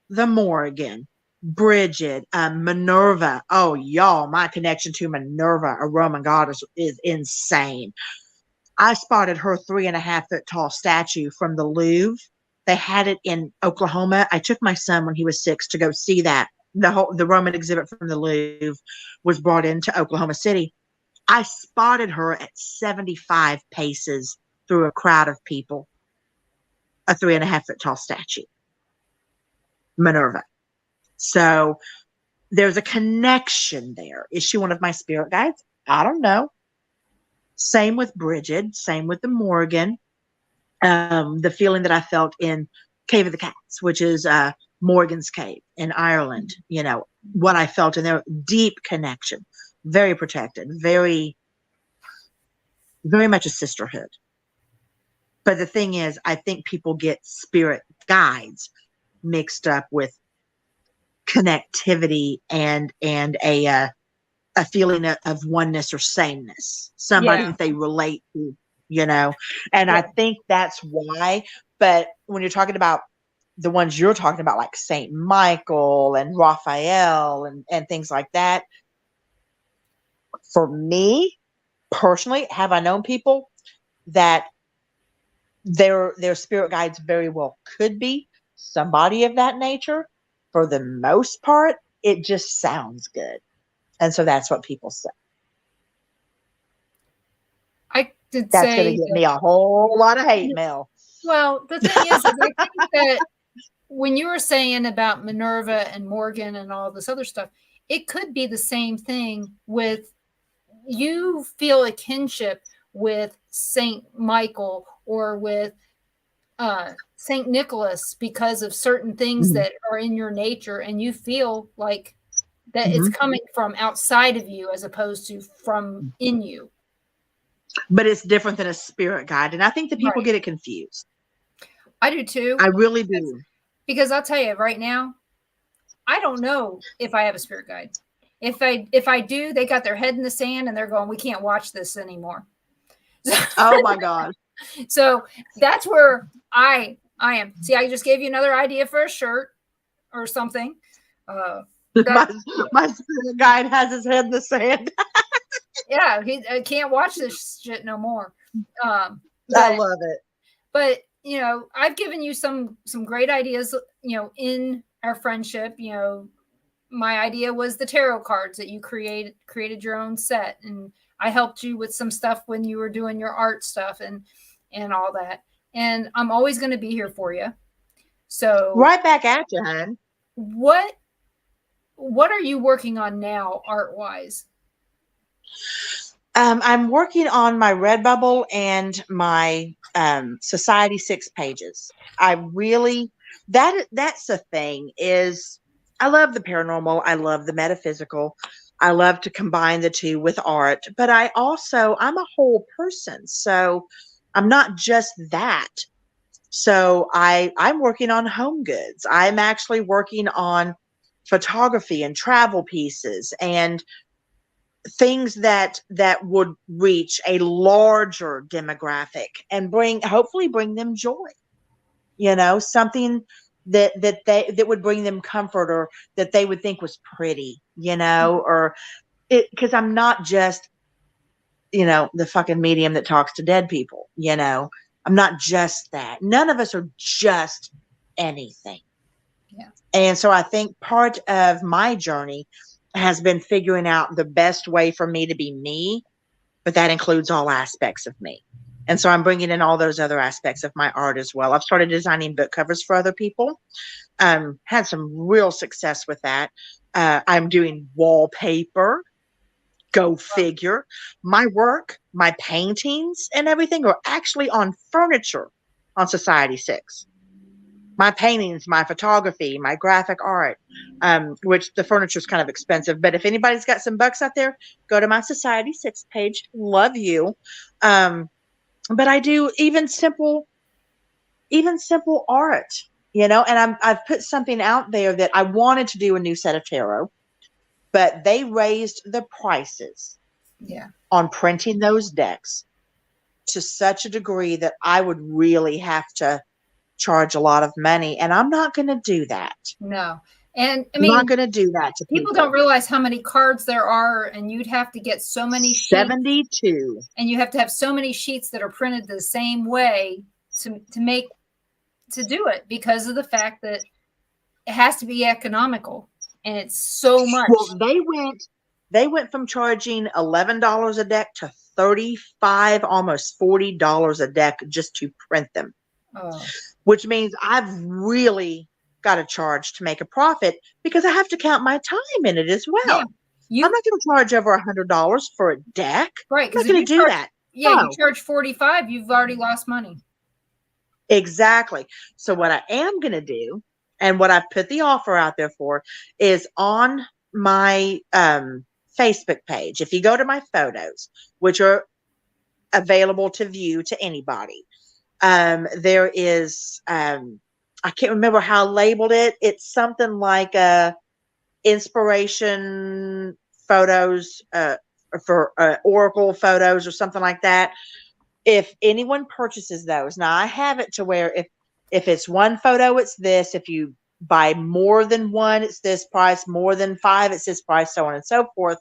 the Morrigan, Bridget, Minerva. Oh, y'all, my connection to Minerva, a Roman goddess, is insane. I spotted her 3.5 foot tall statue from the Louvre. They had it in Oklahoma. I took my son when he was 6 to go see that. The Roman exhibit from the Louvre was brought into Oklahoma City. I spotted her at 75 paces through a crowd of people. A 3.5 foot tall statue. Minerva. So there's a connection there. Is she one of my spirit guides? I don't know. Same with Bridget. Same with the Morgan. The feeling that I felt in Cave of the Cats, which is Morgan's Cave in Ireland. What I felt in there, deep connection, very protected, very, very much a sisterhood. But the thing is, I think people get spirit guides mixed up with connectivity and a feeling of oneness or sameness. Somebody that they relate to, and I think that's why. But when you're talking about the ones you're talking about, like Saint Michael and Raphael and things like that, for me personally, have I known people that their spirit guides very well could be somebody of that nature? For the most part, it just sounds good. And so that's what people say. That's going to get me a whole lot of hate mail. Well, the thing is I think that when you were saying about Minerva and Morgan and all this other stuff, it could be the same thing with, you feel a kinship with Saint Michael or with Saint Nicholas because of certain things that are in your nature, and you feel like that it's coming from outside of you as opposed to from in you. But it's different than a spirit guide, and I think that people get it confused. I do too. I really do. Because I'll tell you right now, I don't know if I have a spirit guide. If I do, they got their head in the sand and they're going, we can't watch this anymore. Oh my God. So that's where I am. See, I just gave you another idea for a shirt or something. My spirit guide has his head in the sand. Yeah, he can't watch this shit no more. I love it. But I've given you some great ideas. In our friendship, my idea was the tarot cards that you created your own set, and I helped you with some stuff when you were doing your art stuff and all that. And I'm always going to be here for you. So right back at you, hon. What are you working on now, art wise? I'm working on my Redbubble and my Society 6 pages. I really that's the thing is I love the paranormal. I love the metaphysical. I love to combine the two with art, but I'm a whole person. So I'm not just that. So I'm working on home goods. I'm actually working on photography and travel pieces and things that would reach a larger demographic and hopefully bring them joy, something that would bring them comfort or that they would think was pretty, or it, because I'm not just the fucking medium that talks to dead people. I'm not just that. None of us are just anything. Yeah. And so I think part of my journey has been figuring out the best way for me to be me, but that includes all aspects of me. And so I'm bringing in all those other aspects of my art as well. I've started designing book covers for other people. Had some real success with that. I'm doing wallpaper. Go figure. My work, my paintings and everything are actually on furniture on Society 6. My paintings, my photography, my graphic art, which the furniture is kind of expensive. But if anybody's got some bucks out there, go to my Society 6 page. Love you. But I do even simple art, and I've put something out there that I wanted to do a new set of tarot, but they raised the prices on printing those decks to such a degree that I would really have to charge a lot of money, and I'm not going to do that. No. And I I'm mean, not going to do that to people don't realize how many cards there are, and you'd have to get so many sheets, 72, and you have to have so many sheets that are printed the same way to do it, because of the fact that it has to be economical, and it's so much. Well, they went from charging $11 a deck to $35, almost $40 a deck just to print them. Oh. Which means I've really got to charge to make a profit because I have to count my time in it as well. Yeah, I'm not going to charge over $100 for a deck. Right. I'm not going to do that. Yeah, no. You charge $45, you've already lost money. Exactly. So what I am going to do, and what I've put the offer out there for, is on my Facebook page. If you go to my photos, which are available to view to anybody, there is I can't remember how I labeled it. It's something like inspiration photos for oracle photos or something like that. If anyone purchases those, now I have it to where if it's one photo, it's this. If you buy more than one, it's this price. More than 5, it's this price, so on and so forth.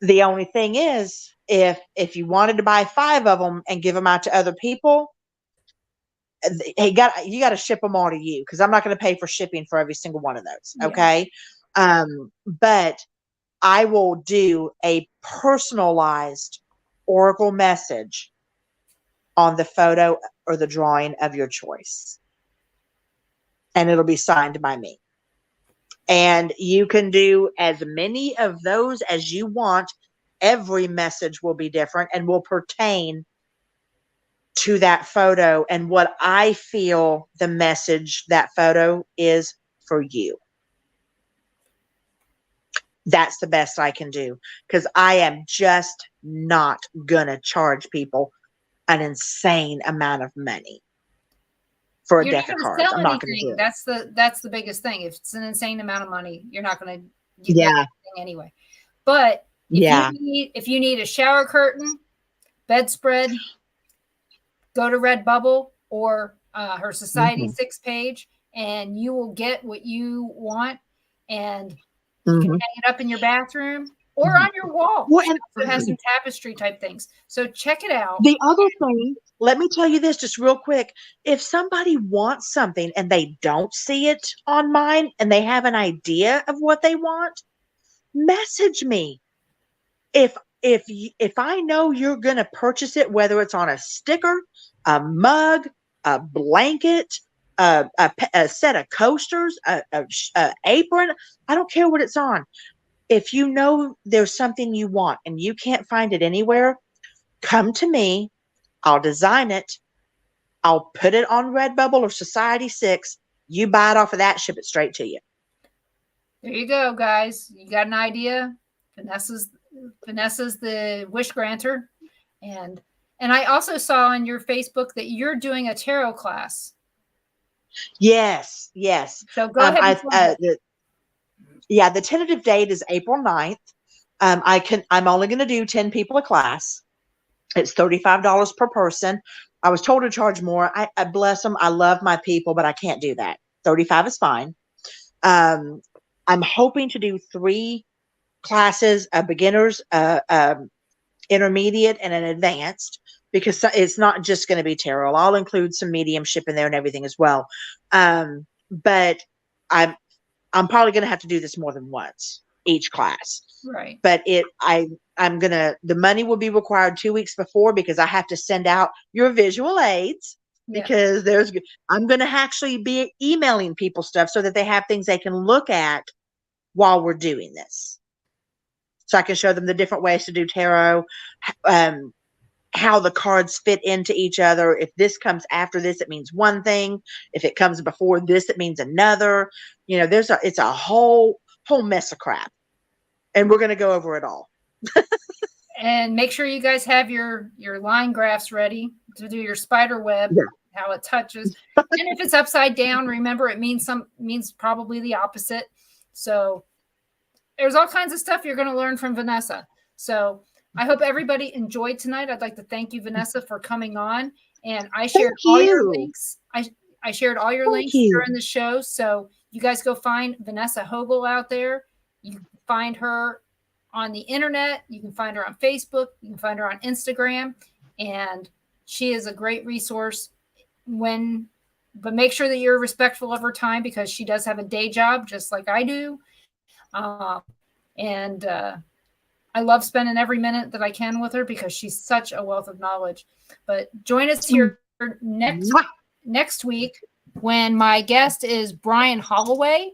The only thing is, if you wanted to buy 5 of them and give them out to other people, you got to ship them all to you, because I'm not going to pay for shipping for every single one of those. Okay. But I will do a personalized oracle message on the photo or the drawing of your choice, and it'll be signed by me. And you can do as many of those as you want. Every message will be different and will pertain to that photo and what I feel the message that photo is for you. That's the best I can do, because I am just not gonna charge people an insane amount of money for a deck of cards. I'm not going to do it. That's the biggest thing. If it's an insane amount of money, you're not going to get anything anyway. But if you need a shower curtain, bedspread, go to Redbubble or her Society 6 page, and you will get what you want, and you can hang it up in your bathroom or on your wall. Well, it has some tapestry type things. So check it out. The other thing, let me tell you this just real quick. If somebody wants something and they don't see it on mine and they have an idea of what they want, message me. If I know you're going to purchase it, whether it's on a sticker, a mug, a blanket, a set of coasters, a apron, I don't care what it's on. if you know there's something you want and you can't find it anywhere, come to me. I'll design it. I'll put it on Redbubble or Society 6. You buy it off of that, ship it straight to you. There you go, guys. You got an idea? Vanessa's the wish granter. And I also saw on your Facebook that you're doing a tarot class. Yes. So go ahead. The tentative date is April 9th. I'm only going to do 10 people a class. It's $35 per person. I was told to charge more. I bless them. I love my people, but I can't do that. 35 is fine. I'm hoping to do 3 classes, a beginners, intermediate, and an advanced, because it's not just going to be tarot. I'll include some mediumship in there and everything as well. But I'm probably going to have to do this more than once, each class. Right. But the money will be required 2 weeks before, because I have to send out your visual aids. Yeah. Because I'm going to actually be emailing people stuff so that they have things they can look at while we're doing this. So I can show them the different ways to do tarot, how the cards fit into each other. If this comes after this, it means one thing. If it comes before this, it means another. It's a whole mess of crap. And we're going to go over it all. And make sure you guys have your line graphs ready to do your spider web, how it touches. And if it's upside down, remember, it means probably the opposite. So there's all kinds of stuff you're going to learn from Vanessa. So I hope everybody enjoyed tonight. I'd like to thank you, Vanessa, for coming on. And I shared all your links. I shared all your links during the show. So you guys go find Vanessa Hogle out there. You can find her on the internet. You can find her on Facebook. You can find her on Instagram. And she is a great resource but make sure that you're respectful of her time, because she does have a day job just like I do. I love spending every minute that I can with her, because she's such a wealth of knowledge. But join us here next week when my guest is Brian Holloway.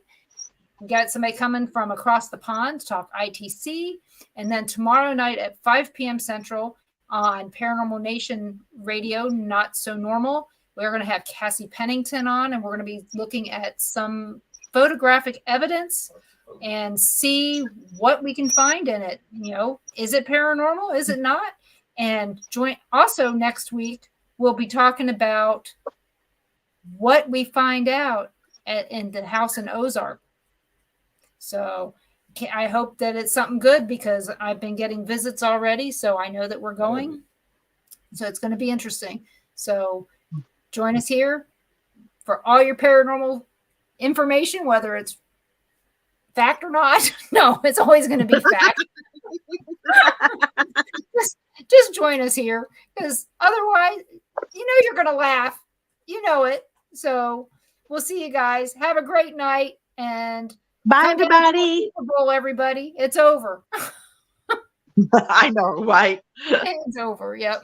We got somebody coming from across the pond to talk ITC. And then tomorrow night at 5 p.m. Central on Paranormal Nation Radio, Not So Normal, we're going to have Cassie Pennington on, and we're going to be looking at some photographic evidence and see what we can find in it. Is it paranormal? Is it not? And also next week, we'll be talking about what we find out in the house in Ozark. So I hope that it's something good, because I've been getting visits already, so I know that we're going. So it's going to be interesting. So join us here for all your paranormal information, whether it's fact or not. No, it's always going to be fact. just join us here, because otherwise, you're going to laugh. You know it. So we'll see you guys. Have a great night, and bye, everybody. Super Bowl, everybody. It's over. I know, right? It's over. Yep.